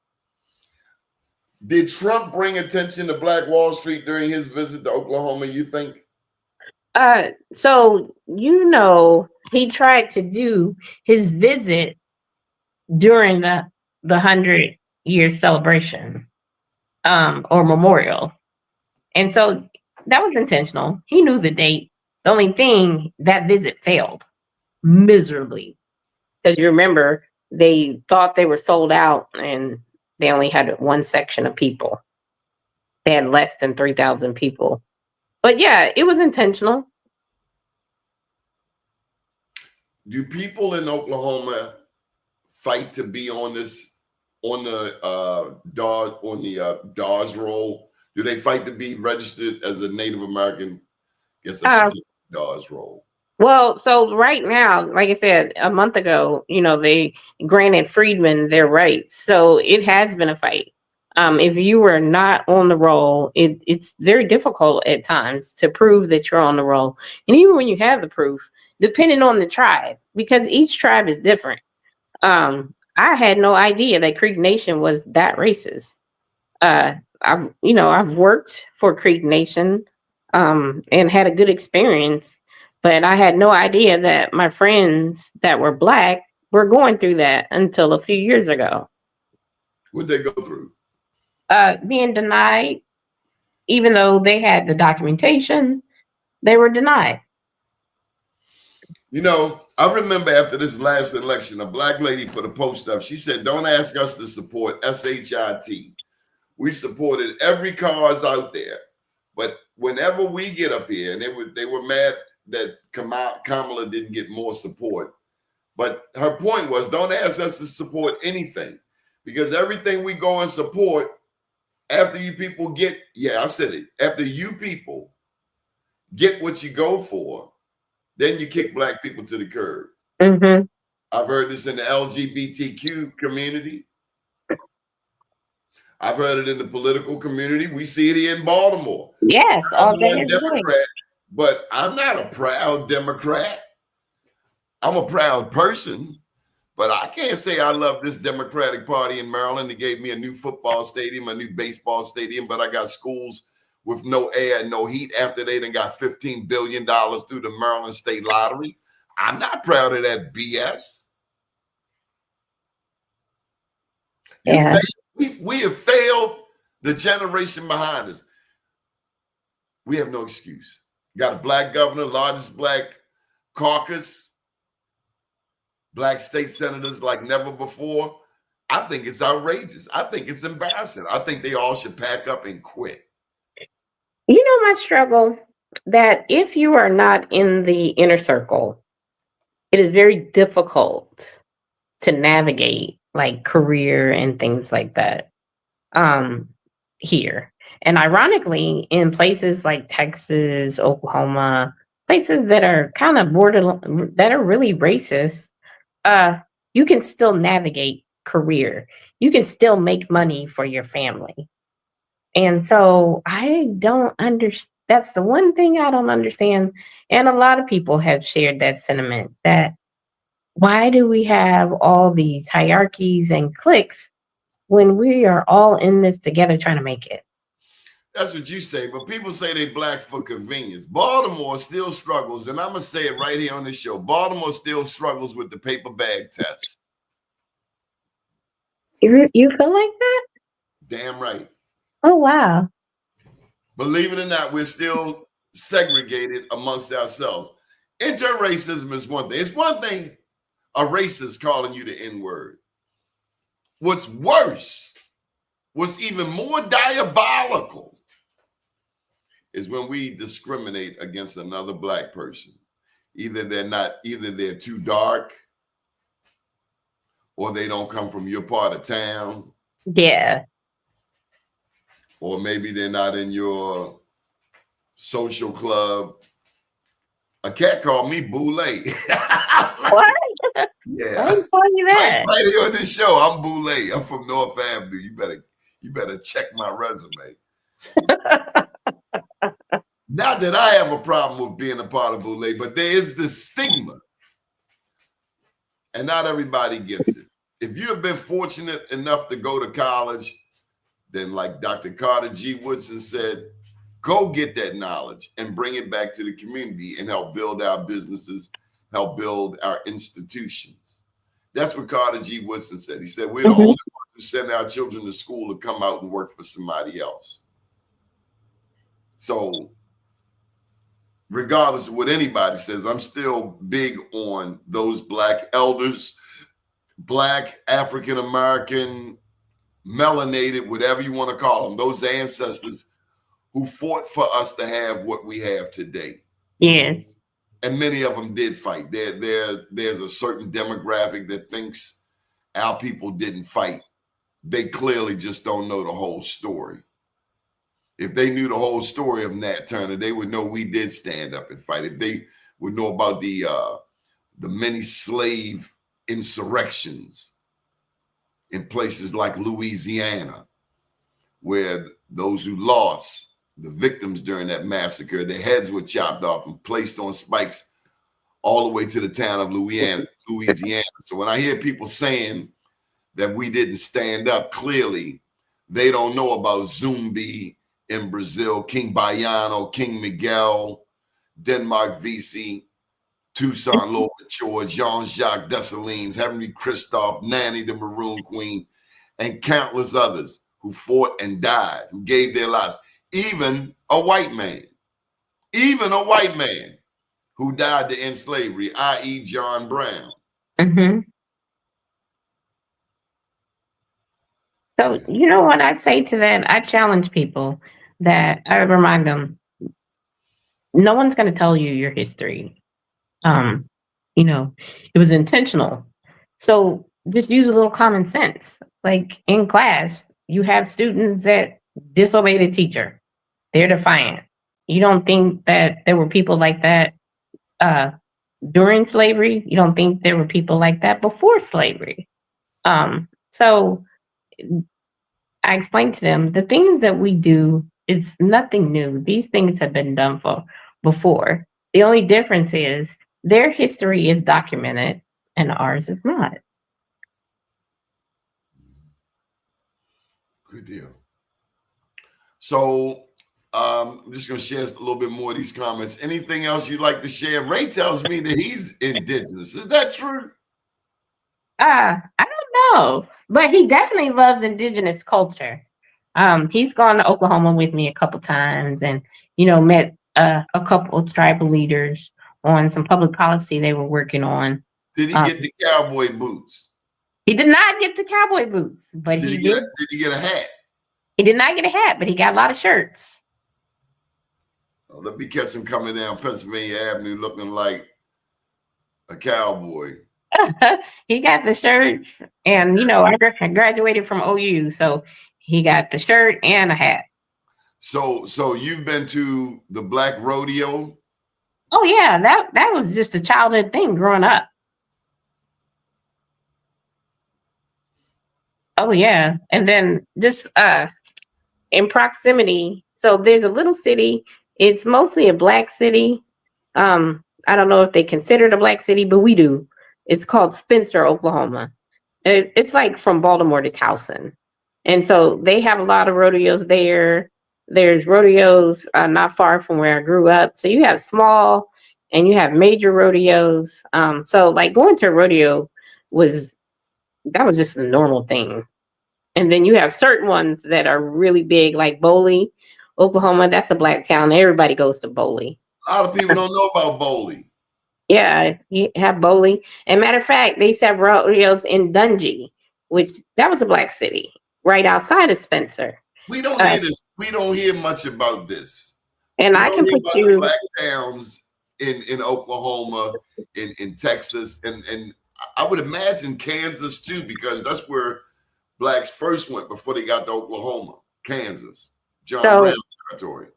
Did Trump bring attention to Black Wall Street during his visit to Oklahoma, you think?
So, he tried to do his visit during the 100-year celebration or memorial. And so that was intentional. He knew the date. The only thing, that visit failed miserably. Because you remember, they thought they were sold out and they only had one section of people. They had less than 3,000 people. But yeah, it was intentional.
Do people in Oklahoma fight to be on the DAWS roll? Do they fight to be registered as a Native American? Guess I should DAWS roll.
Well, so right now, like I said, a month ago, they granted freedmen their rights. So it has been a fight. If you were not on the roll, it's very difficult at times to prove that you're on the roll. And even when you have the proof, depending on the tribe, because each tribe is different. I had no idea that Creek Nation was that racist. I've worked for Creek Nation and had a good experience, but I had no idea that my friends that were black were going through that until a few years ago.
What'd they go through?
Being denied, even though they had the documentation, they were denied.
I remember after this last election, a black lady put a post up. She said, don't ask us to support SHIT. We supported every cause out there. But whenever we get up here, and they were mad that Kamala didn't get more support. But her point was, don't ask us to support anything. Because everything we go and support, after you people get, I said it, after you people get what you go for, then you kick black people to the curb.
Mm-hmm.
I've heard this in the LGBTQ community. I've heard it in the political community. We see it here in Baltimore.
Yes,
I'm
all day
one
every day.
Democrat, but I'm not a proud Democrat. I'm a proud person, but I can't say I love this Democratic Party in Maryland. They gave me a new football stadium, a new baseball stadium, but I got schools with no air and no heat after they done got $15 billion through the Maryland State Lottery. I'm not proud of that BS.
Yeah.
We have failed the generation behind us. We have no excuse. Got a black governor, largest black caucus, black state senators like never before. I think it's outrageous. I think it's embarrassing. I think they all should pack up and quit.
You know my struggle, that if you are not in the inner circle, it is very difficult to navigate like career and things like that here. And ironically, in places like Texas, Oklahoma, places that are kind of borderline, that are really racist, you can still navigate career. You can still make money for your family. And so I don't understand. That's the one thing I don't understand. And a lot of people have shared that sentiment, that why do we have all these hierarchies and cliques when we are all in this together trying to make it?
That's what you say, but people say they black for convenience. Baltimore still struggles, and I'm going to say it right here on this show. Baltimore still struggles with the paper bag test.
You feel like that?
Damn right.
Oh, wow.
Believe it or not, we're still segregated amongst ourselves. Interracism is one thing. It's one thing a racist calling you the N-word. What's worse, what's even more diabolical, is when we discriminate against another black person. Either they're too dark, or they don't come from your part of town.
Yeah.
Or maybe they're not in your social club. A cat called me Boule.
What?
Yeah.
I didn't call you that.
Right here on this show, I'm Boule. I'm from North Avenue. You better check my resume. Not that I have a problem with being a part of Boule, but there is this stigma. And not everybody gets it. If you have been fortunate enough to go to college, then like Dr. Carter G. Woodson said, go get that knowledge and bring it back to the community and help build our businesses, help build our institutions. That's what Carter G. Woodson said. He said, we're the only ones who send our children to school to come out and work for somebody else. So regardless of what anybody says, I'm still big on those black elders, black African-American, melanated, whatever you want to call them, those ancestors who fought for us to have what we have today.
Yes.
And many of them did fight. There's a certain demographic that thinks our people didn't fight. They clearly just don't know the whole story. If they knew the whole story of Nat Turner, they would know we did stand up and fight. If they would know about the many slave insurrections in places like Louisiana, where those who lost, the victims during that massacre, their heads were chopped off and placed on spikes all the way to the town of Louisiana. So when I hear people saying that we didn't stand up, clearly they don't know about Zumbi in Brazil, King Baiano, King Miguel, Denmark Vesey, Toussaint Louverture, Jean-Jacques Dessalines, Henry Christophe, Nanny the Maroon Queen, and countless others who fought and died, who gave their lives. Even a white man who died to end slavery, i.e. John Brown.
Mm-hmm. So, you know what I say to that? I challenge people, that I remind them, no one's going to tell you your history. It was intentional. So just use a little common sense. Like in class, you have students that disobey the teacher. They're defiant. You don't think that there were people like that uh, during slavery? You don't think there were people like that before slavery? So I explained to them the things that we do is nothing new. These things have been done for before. The only difference is their history is documented and ours is not.
Good deal. So I'm just going to share a little bit more of these comments. Anything else you'd like to share? Ray tells me that he's indigenous. Is that true?
I don't know, but he definitely loves indigenous culture. He's gone to Oklahoma with me a couple times, and met a couple of tribal leaders on some public policy they were working on.
Did he get the cowboy boots?
He did not get the cowboy boots, but
Did he get a hat?
He did not get a hat, but he got a lot of shirts.
Oh, let me catch him coming down Pennsylvania Avenue looking like a cowboy.
He got the shirts, and I graduated from OU, so he got the shirt and a hat.
So you've been to the Black Rodeo?
Oh yeah, that was just a childhood thing growing up. Oh yeah, and then just in proximity. So there's a little city. It's mostly a black city. I don't know if they consider it a black city, but we do. It's called Spencer, Oklahoma. It's like from Baltimore to Towson. And so they have a lot of rodeos there. There's rodeos not far from where I grew up. So you have small and you have major rodeos. So like going to a rodeo was just a normal thing. And then you have certain ones that are really big, like Boley, Oklahoma. That's a black town. Everybody goes to Boley.
A lot of people don't know about Boley.
Yeah, you have Boley. And matter of fact, they used to have rodeos in Dungy, which that was a black city right outside of Spencer.
We don't hear this. We don't hear much about this.
And I can put you
the black towns in Oklahoma, in Texas, and I would imagine Kansas too, because that's where blacks first went before they got to Oklahoma, Kansas, John Brown territory.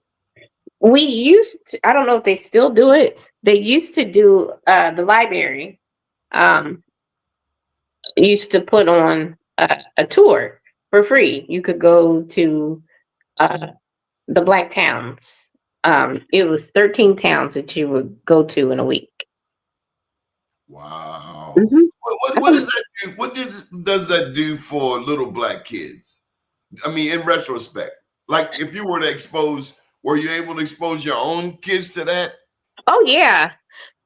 We used to, I don't know if they still do it. They used to do the library used to put on a tour for free. You could go to the black towns. It was 13 towns that you would go to in a week.
Wow.
Mm-hmm.
What does that do? What does that do for little black kids? I mean, in retrospect, like if you were to were you able to expose your own kids to that?
Oh yeah.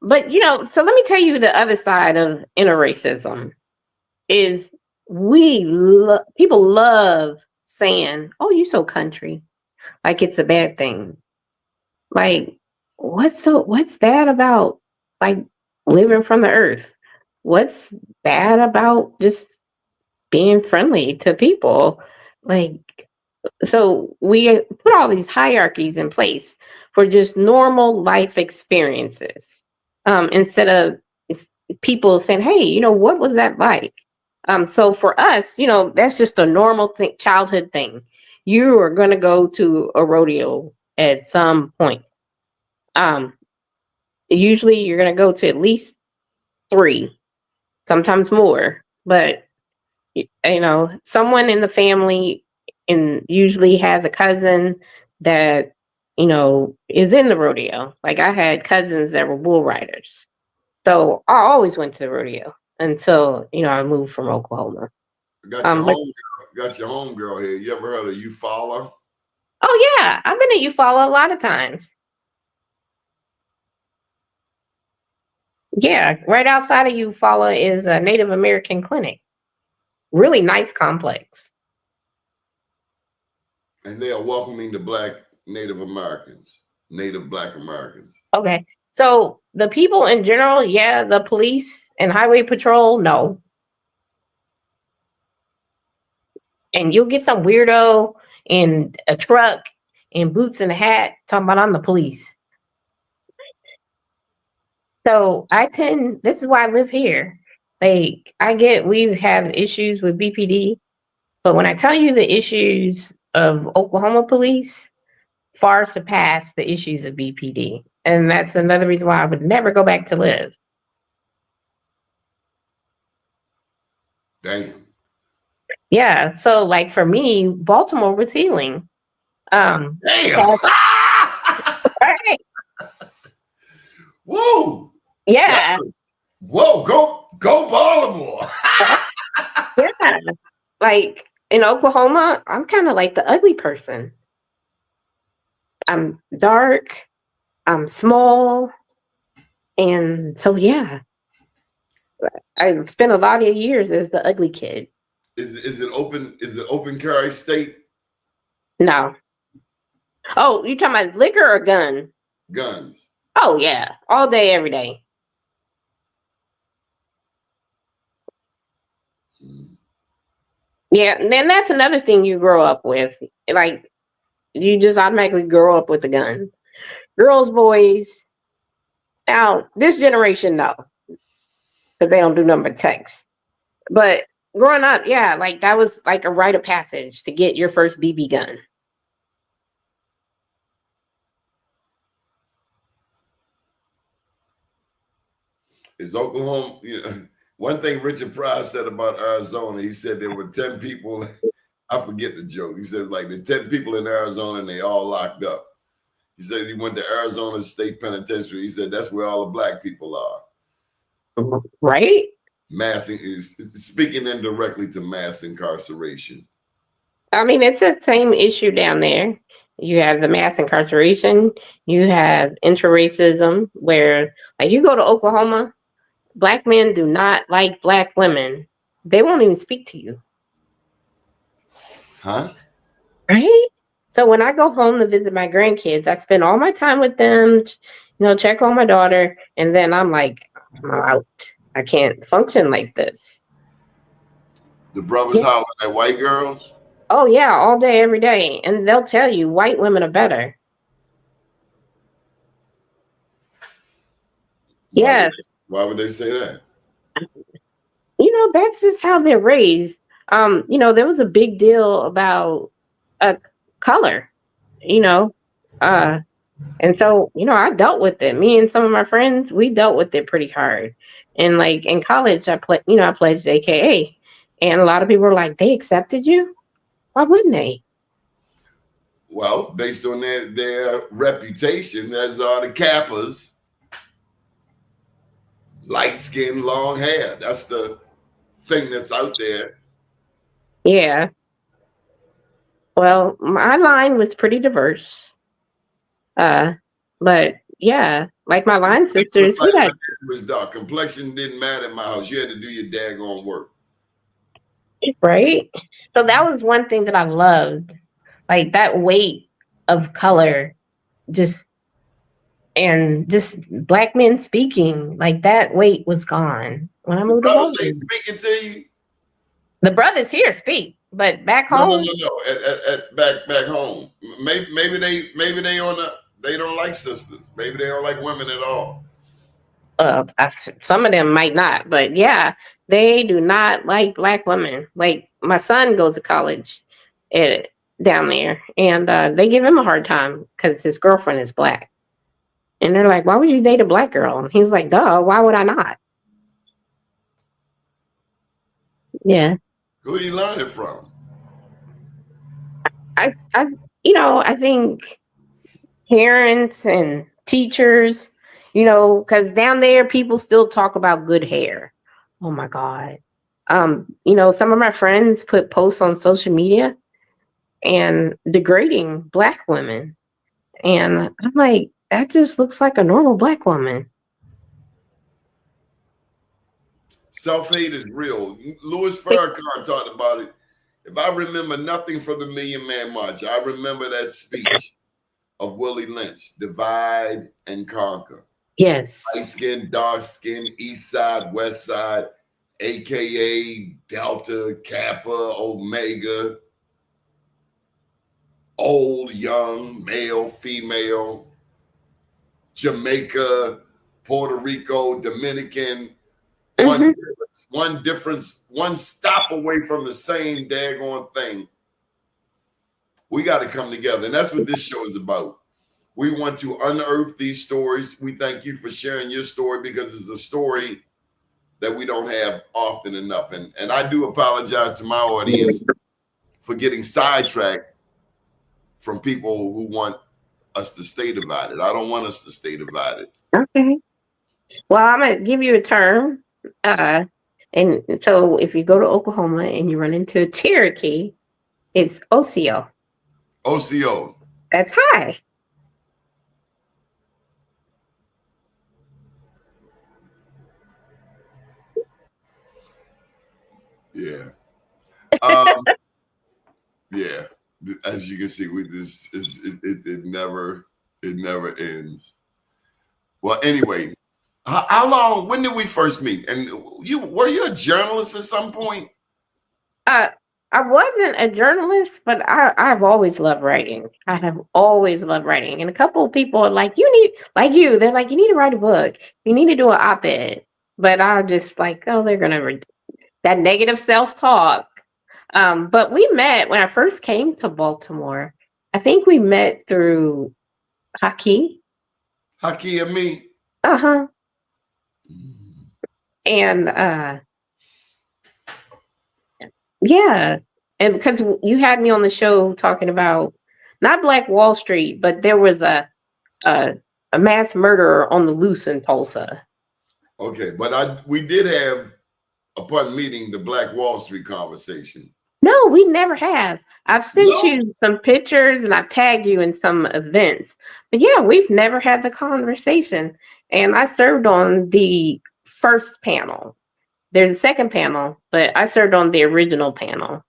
But so let me tell you the other side of interracism is people love saying, "Oh, you so country," like it's a bad thing. Like, what's bad about like living from the earth? What's bad about just being friendly to people? Like, so we put all these hierarchies in place for just normal life experiences, instead of people saying, "Hey, what was that like?" So for us, that's just a normal thing, childhood thing. You are going to go to a rodeo at some point. Usually you're going to go to at least 3, sometimes more, but someone in the family usually has a cousin that is in the rodeo. Like I had cousins that were bull riders, so I always went to the rodeo until I moved from Oklahoma.
Got your homegirl here. You ever heard of Eufaula?
Oh yeah, I've been at Eufaula a lot of times. Yeah, right outside of Eufaula is a Native American clinic. Really nice complex.
And they are welcoming the black Native Black Americans.
Okay. So the people in general, yeah, the police and highway patrol, no. And you'll get some weirdo in a truck in boots and a hat talking about I'm the police. So this is why I live here. Like, I get we have issues with BPD, but when I tell you the issues of Oklahoma police far surpass the issues of BPD. And that's another reason why I would never go back to live.
Damn.
Yeah. So like for me, Baltimore was healing.
Damn.
Right.
Whoa.
Yeah.
Whoa, go Baltimore.
Yeah. Like in Oklahoma, I'm kind of like the ugly person. I'm dark, I'm small, and so yeah, I spent a lot of years as the ugly kid.
Is it open carry state?
No. Oh, you talking about liquor or gun?
Guns.
Oh yeah, all day, every day. Yeah, and then that's another thing you grow up with. Like you just automatically grow up with a gun. Girls, boys. Now this generation, no, because they don't do nothing but text. But growing up, yeah, like that was like a rite of passage to get your first BB gun.
Is Oklahoma, one thing Richard Pryor said about Arizona, he said there were 10 people, I forget the joke. He said like the 10 people in Arizona and they all locked up. He said he went to Arizona State Penitentiary. He said that's where all the black people are.
Right?
Speaking indirectly to mass incarceration.
I mean, it's the same issue down there. You have the mass incarceration, you have intraracism, where like you go to Oklahoma, black men do not like black women. They won't even speak to you.
Huh?
Right? So when I go home to visit my grandkids, I spend all my time with them, check on my daughter, and then I'm like, I'm out. I can't function like this.
The brothers hollering at white girls?
Oh yeah, all day, every day. And they'll tell you white women are better. Yes.
Why would they say that?
That's just how they're raised. There was a big deal about color, and so, I dealt with it. Me and some of my friends, we dealt with it pretty hard. And like in college, I pledged AKA, and a lot of people were like, they accepted you? Why wouldn't they?
Well, based on their reputation as the Kappas, light skin, long hair. That's the thing that's out there.
Yeah. Well, my line was pretty diverse. But yeah, like my line sisters,
it was dark. Complexion didn't matter in my house. You had to do your daggone work.
Right? So that was one thing that I loved. Like that weight of color, just black men speaking, like that weight was gone when I moved to Boston.
Speaking to you.
The brothers here speak, but back home.
No. At back home. Maybe they don't like sisters. Maybe they don't like women at all.
Some of them might not, but yeah, they do not like black women. Like my son goes to college down there, and they give him a hard time because his girlfriend is black. And they're like, why would you date a black girl? And he's like, duh, why would I not? Yeah.
Who do you learn it from?
I think parents and teachers, because down there people still talk about good hair. Oh my God. Some of my friends put posts on social media and degrading black women. And I'm like, that just looks like a normal black woman.
Self-hate is real. Louis Farrakhan talked about it. If I remember nothing from the Million Man March, I remember that speech of Willie Lynch, divide and conquer.
Yes.
Light skin, dark skin, east side, west side, AKA Delta, Kappa, Omega, old, young, male, female, Jamaica, Puerto Rico, Dominican, Honduras, one difference, one stop away from the same daggone thing. We got to come together. And that's what this show is about. We want to unearth these stories. We thank you for sharing your story because it's a story that we don't have often enough. And I do apologize to my audience for getting sidetracked from people who want us to stay divided. I don't want us to stay divided.
Okay. Well, I'm going to give you a term. And so if you go to Oklahoma and you run into a Cherokee, it's OCO.
OCO.
That's high.
Yeah. Yeah. As you can see, it never ends. Well, anyway, how long? When did we first meet? And were you a journalist at some point?
I wasn't a journalist, but I've always loved writing. I have always loved writing. And a couple of people are like, they're like, you need to write a book. You need to do an op-ed. But I'm just like, oh, they're going to, that negative self-talk. But we met when I first came to Baltimore. I think we met through Haki.
Haki and me.
Uh-huh. And yeah. And because you had me on the show talking about not Black Wall Street, but there was a mass murderer on the loose in Tulsa.
Okay, but we did have, upon meeting, the Black Wall Street conversation.
No, we never have. I've sent you some pictures and I've tagged you in some events. But yeah, we've never had the conversation. And I served on the first panel. There's a second panel, but I served on the original panel.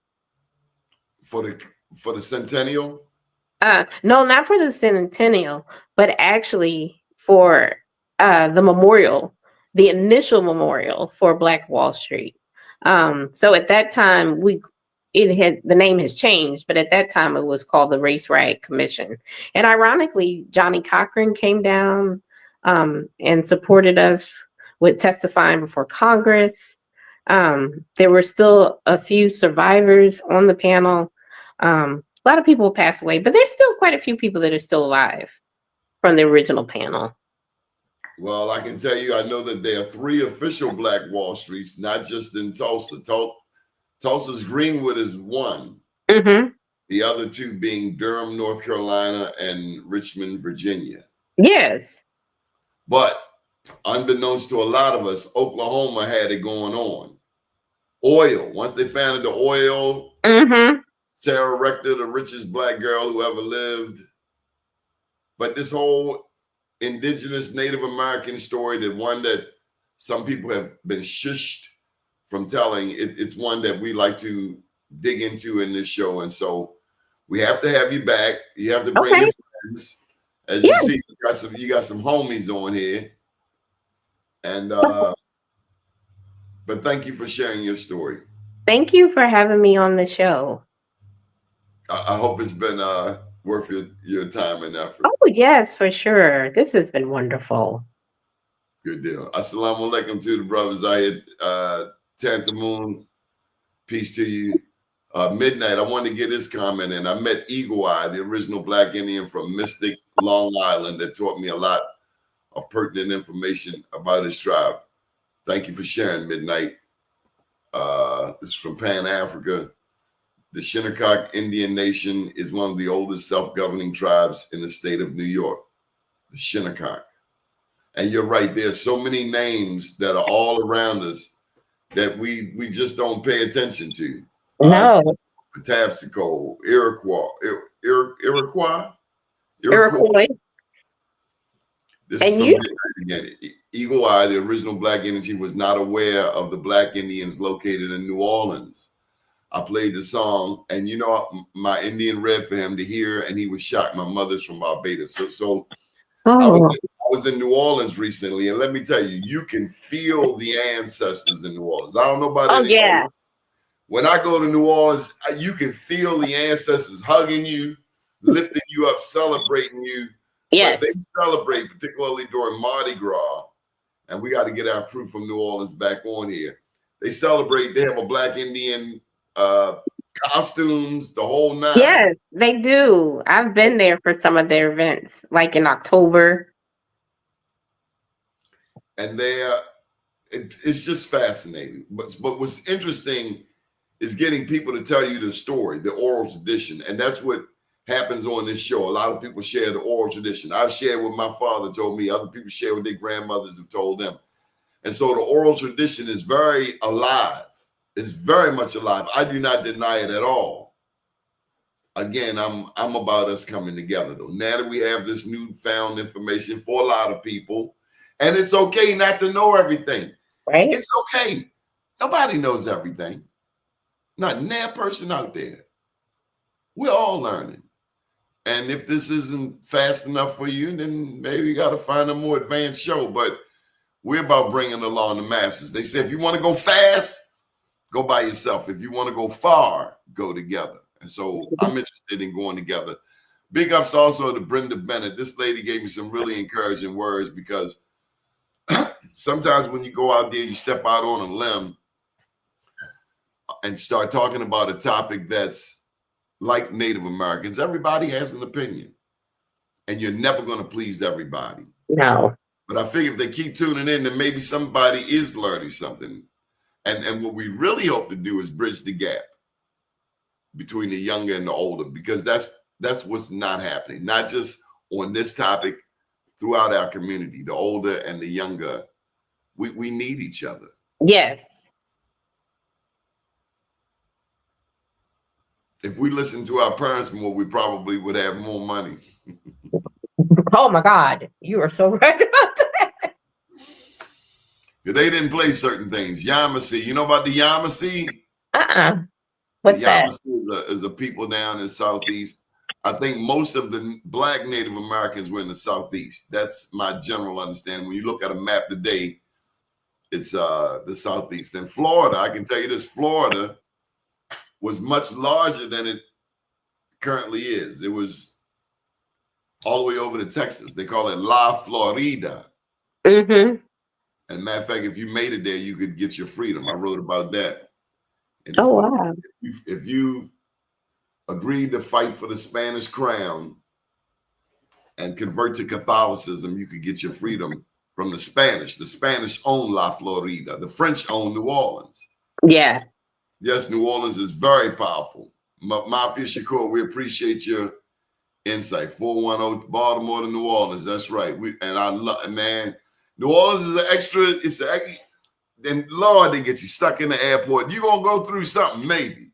For the centennial?
No, not for the centennial, but actually for the memorial, the initial memorial for Black Wall Street. So at that time, the name has changed, but at that time it was called the Race Riot Commission. And ironically, Johnny Cochran came down and supported us with testifying before Congress. There were still a few survivors on the panel. A lot of people passed away, but there's still quite a few people that are still alive from the original panel.
Well, I can tell you, I know that there are 3 official Black Wall Streets, not just in Tulsa. Tulsa's Greenwood is one.
Mm-hmm.
The other 2 being Durham, North Carolina, and Richmond, Virginia.
Yes.
But unbeknownst to a lot of us, Oklahoma had it going on. Oil. Once they founded the oil, Sarah Rector, the richest Black girl who ever lived. But this whole indigenous Native American story, that some people have been shushed from telling, it's one that we like to dig into in this show. And so we have to have you back. You have to bring your friends. As you see, you got some homies on here. And but thank you for sharing your story.
Thank you for having me on the show.
I hope it's been worth your time and effort.
Oh, yes, for sure. This has been wonderful.
Good deal. Assalamu alaikum to the brothers out here. Tantamoon, peace to you. Midnight, I wanted to get this comment in. I met Eagle Eye, the original Black Indian from Mystic, Long Island, that taught me a lot of pertinent information about his tribe. Thank you for sharing, Midnight. This is from Pan Africa. The Shinnecock Indian Nation is one of the oldest self-governing tribes in the state of New York, the Shinnecock. And you're right, there's so many names that are all around us that we just don't pay attention to.
No.
Patapsco, Iroquois. This is from again. Eagle Eye, the original Black Indians, he was not aware of the Black Indians located in New Orleans. I played the song, and you know, my Indian read for him to hear, and he was shocked. My mother's from Barbados, so I was in New Orleans recently, and let me tell you, you can feel the ancestors in New Orleans. I don't know about anybody.
Yeah.
When I go to New Orleans, you can feel the ancestors hugging you, lifting you up, celebrating you.
Yes.
But they celebrate, particularly during Mardi Gras, and we got to get our crew from New Orleans back on here. They celebrate. They have a Black Indian costumes, the whole nine.
Yes, they do. I've been there for some of their events, like in October.
And it's just fascinating. But what's interesting is getting people to tell you the story, the oral tradition. And that's what happens on this show. A lot of people share the oral tradition. I've shared what my father told me. Other people share what their grandmothers have told them. And so the oral tradition is very alive. It's very much alive. I do not deny it at all. Again, I'm about us coming together, though. Now that we have this newfound information for a lot of people, and it's okay not to know everything.
Right?
It's okay. Nobody knows everything. Not a person out there. We're all learning. And if this isn't fast enough for you, then maybe you got to find a more advanced show. But we're about bringing along the masses. They say if you want to go fast, go by yourself. If you want to go far, go together. And so I'm interested in going together. Big ups also to Brenda Bennett. This lady gave me some really encouraging words, because sometimes when you go out there, you step out on a limb and start talking about a topic that's like Native Americans. Everybody has an opinion, and you're never going to please everybody.
No.
But I figure if they keep tuning in, then maybe somebody is learning something. And what we really hope to do is bridge the gap between the younger and the older, because that's what's not happening. Not just on this topic, throughout our community, the older and the younger, we need each other.
Yes.
If we listened to our parents more, we probably would have more money.
Oh my God, you are so right about that.
They didn't play certain things. Yamasee, you know about the Yamasee?
What's
the
that?
Yamasee is the people down in the Southeast. I think most of the Black Native Americans were in the Southeast. That's my general understanding. When you look at a map today, it's the Southeast. And Florida, I can tell you this, Florida was much larger than it currently is. It was all the way over to Texas. They call it La Florida.
Mm-hmm.
And matter of fact, if you made it there, you could get your freedom. I wrote about that.
Oh, wow.
If you agreed to fight for the Spanish crown and convert to Catholicism, you could get your freedom from the Spanish. The Spanish own La Florida. The French own New Orleans.
Yeah.
Yes, New Orleans is very powerful. Mafia Shakur, we appreciate your insight. 410 Baltimore to New Orleans. That's right. I love, man. New Orleans is an extra. Then Lord, they get you stuck in the airport. You're gonna go through something, maybe.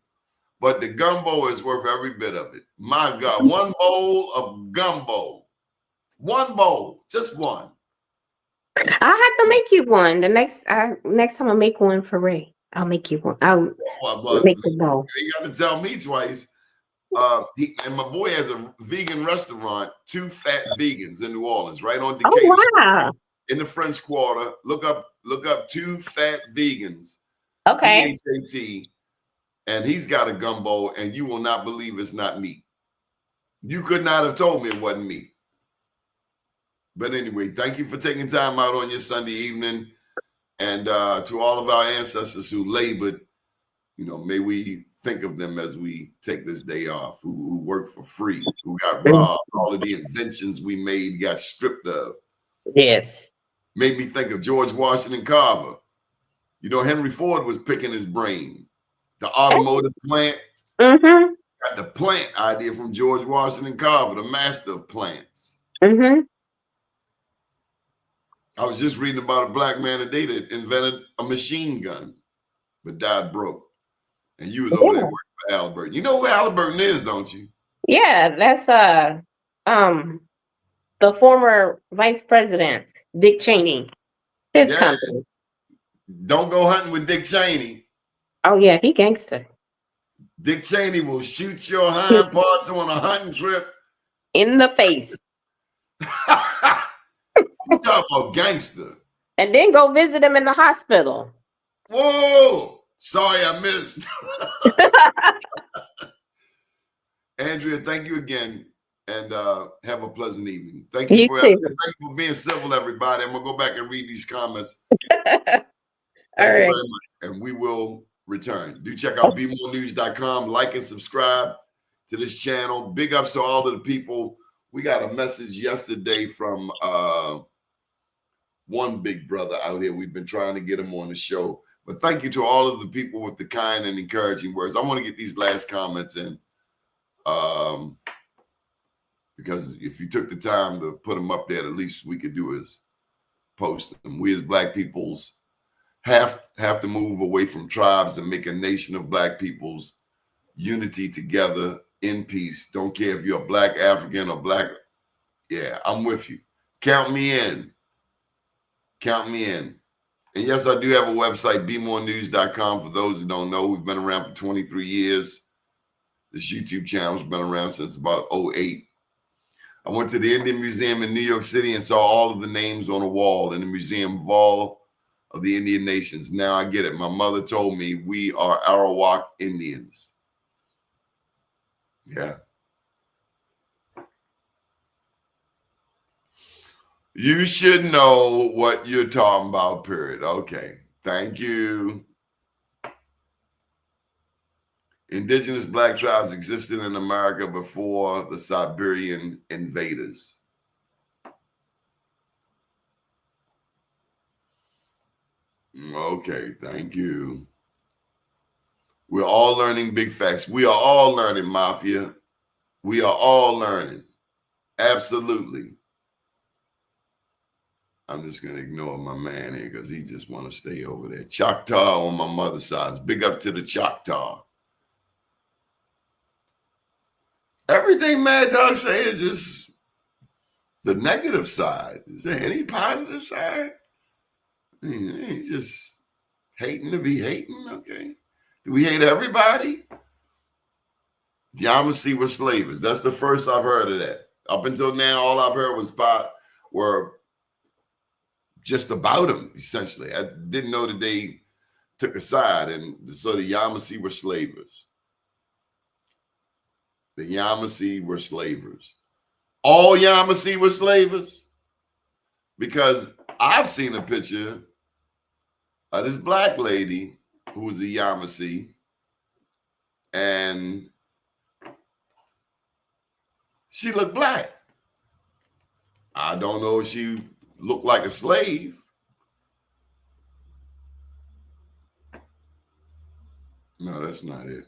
But the gumbo is worth every bit of it. My God, one bowl of gumbo. One bowl, just one.
I have to make you one. The next time I make one for Ray, I'll make you one. I'll make the bowl.
You got to tell me twice. And my boy has a vegan restaurant, 2 Fat Vegans in New Orleans, right on Decatur.
Oh, wow.
In the French Quarter. Look up 2 Fat Vegans.
Okay.
PHAT. And he's got a gumbo, and you will not believe it's not meat. You could not have told me it wasn't meat. But anyway, thank you for taking time out on your Sunday evening. And to all of our ancestors who labored, may we think of them as we take this day off, who worked for free, who got robbed, all of the inventions we made got stripped of.
Yes.
Made me think of George Washington Carver. Henry Ford was picking his brain. The automotive plant.
Mm-hmm.
Got the plant idea from George Washington Carver, the master of plants.
Mm-hmm.
I was just reading about a Black man today that invented a machine gun, but died broke. And you was over there working for Halliburton. You know who Halliburton is, don't you?
Yeah, that's the former vice president, Dick Cheney. His company.
Don't go hunting with Dick Cheney.
Oh yeah, he gangster.
Dick Cheney will shoot your hind parts on a hunting trip
in the face.
You talk about gangster.
And then go visit him in the hospital.
Whoa! Sorry, I missed. Andrea, thank you again, and have a pleasant evening. Thank you for being civil, everybody. I'm gonna go back and read these comments. Thank you
right.
very much. And we will return. Do check out bmorenews.com. Like and subscribe to this channel. Big ups to all of the people. We got a message yesterday from one big brother out here. We've been trying to get him on the show. But thank you to all of the people with the kind and encouraging words. I want to get these last comments in. Because if you took the time to put them up there, the least we could do is post them. We as Black peoples have to move away from tribes and make a nation of Black peoples, unity together in peace. Don't care if you're a Black African or Black. Yeah, I'm with you. Count me in. Count me in. And yes, I do have a website, bmorenews.com. For those who don't know, we've been around for 23 years. This YouTube channel's been around since about 2008. I went to the Indian Museum in New York City and saw all of the names on a wall in the Museum of all of the Indian nations. Now I get it. My mother told me we are Arawak Indians. Yeah. You should know what you're talking about, period. Okay. Thank you. Indigenous Black tribes existed in America before the Siberian invaders. Okay, thank you. We're all learning big facts. We are all learning, Mafia. We are all learning. Absolutely. I'm just going to ignore my man here because he just want to stay over there. Choctaw on my mother's side. Big up to the Choctaw. Everything Mad Dog say is just the negative side. Is there any positive side? I mean, he's just hating to be hating. Okay. Do we hate everybody? Yamasee were slavers. That's the first I've heard of that. Up until now, all I've heard were just about them, essentially. I didn't know that they took a side, and so the Yamasee were slavers. The Yamasee were slavers. All Yamasee were slavers? Because I've seen a picture of this Black lady who was a Yamasee, and she looked Black. I don't know if she looked like a slave. No, that's not it.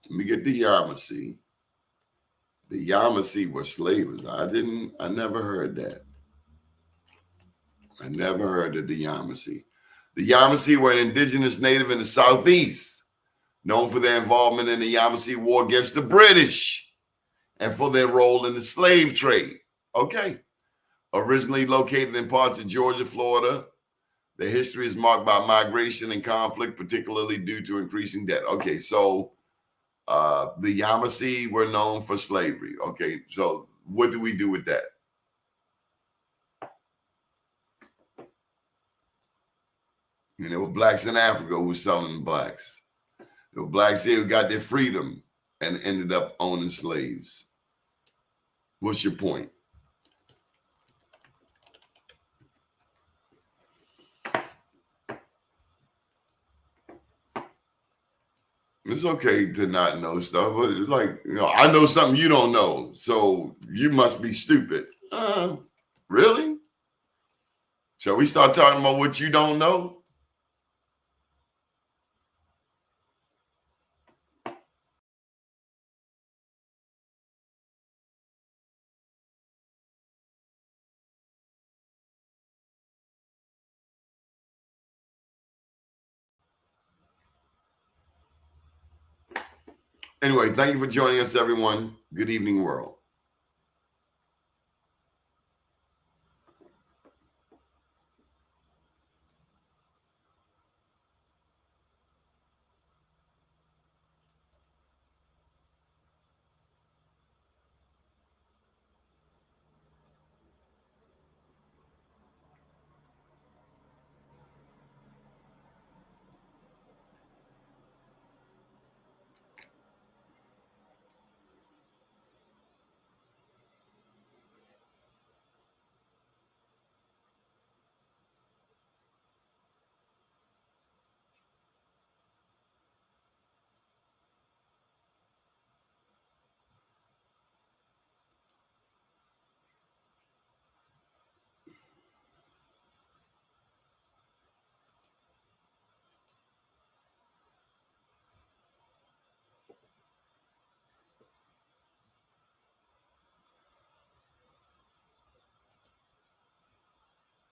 Let me get the Yamasee. The Yamasee were slavers. I never heard that. I never heard of the Yamasee. The Yamasee were an indigenous native in the Southeast, known for their involvement in the Yamasee War against the British and for their role in the slave trade. Okay. Originally located in parts of Georgia, Florida, their history is marked by migration and conflict, particularly due to increasing debt. Okay, so the Yamasee were known for slavery. Okay, so what do we do with that? And there were blacks in Africa who were selling blacks. There were blacks here who got their freedom and ended up owning slaves. What's your point? It's okay to not know stuff, but it's like, I know something you don't know, so you must be stupid. Really? Shall we start talking about what you don't know? Anyway, thank you for joining us, everyone. Good evening, world.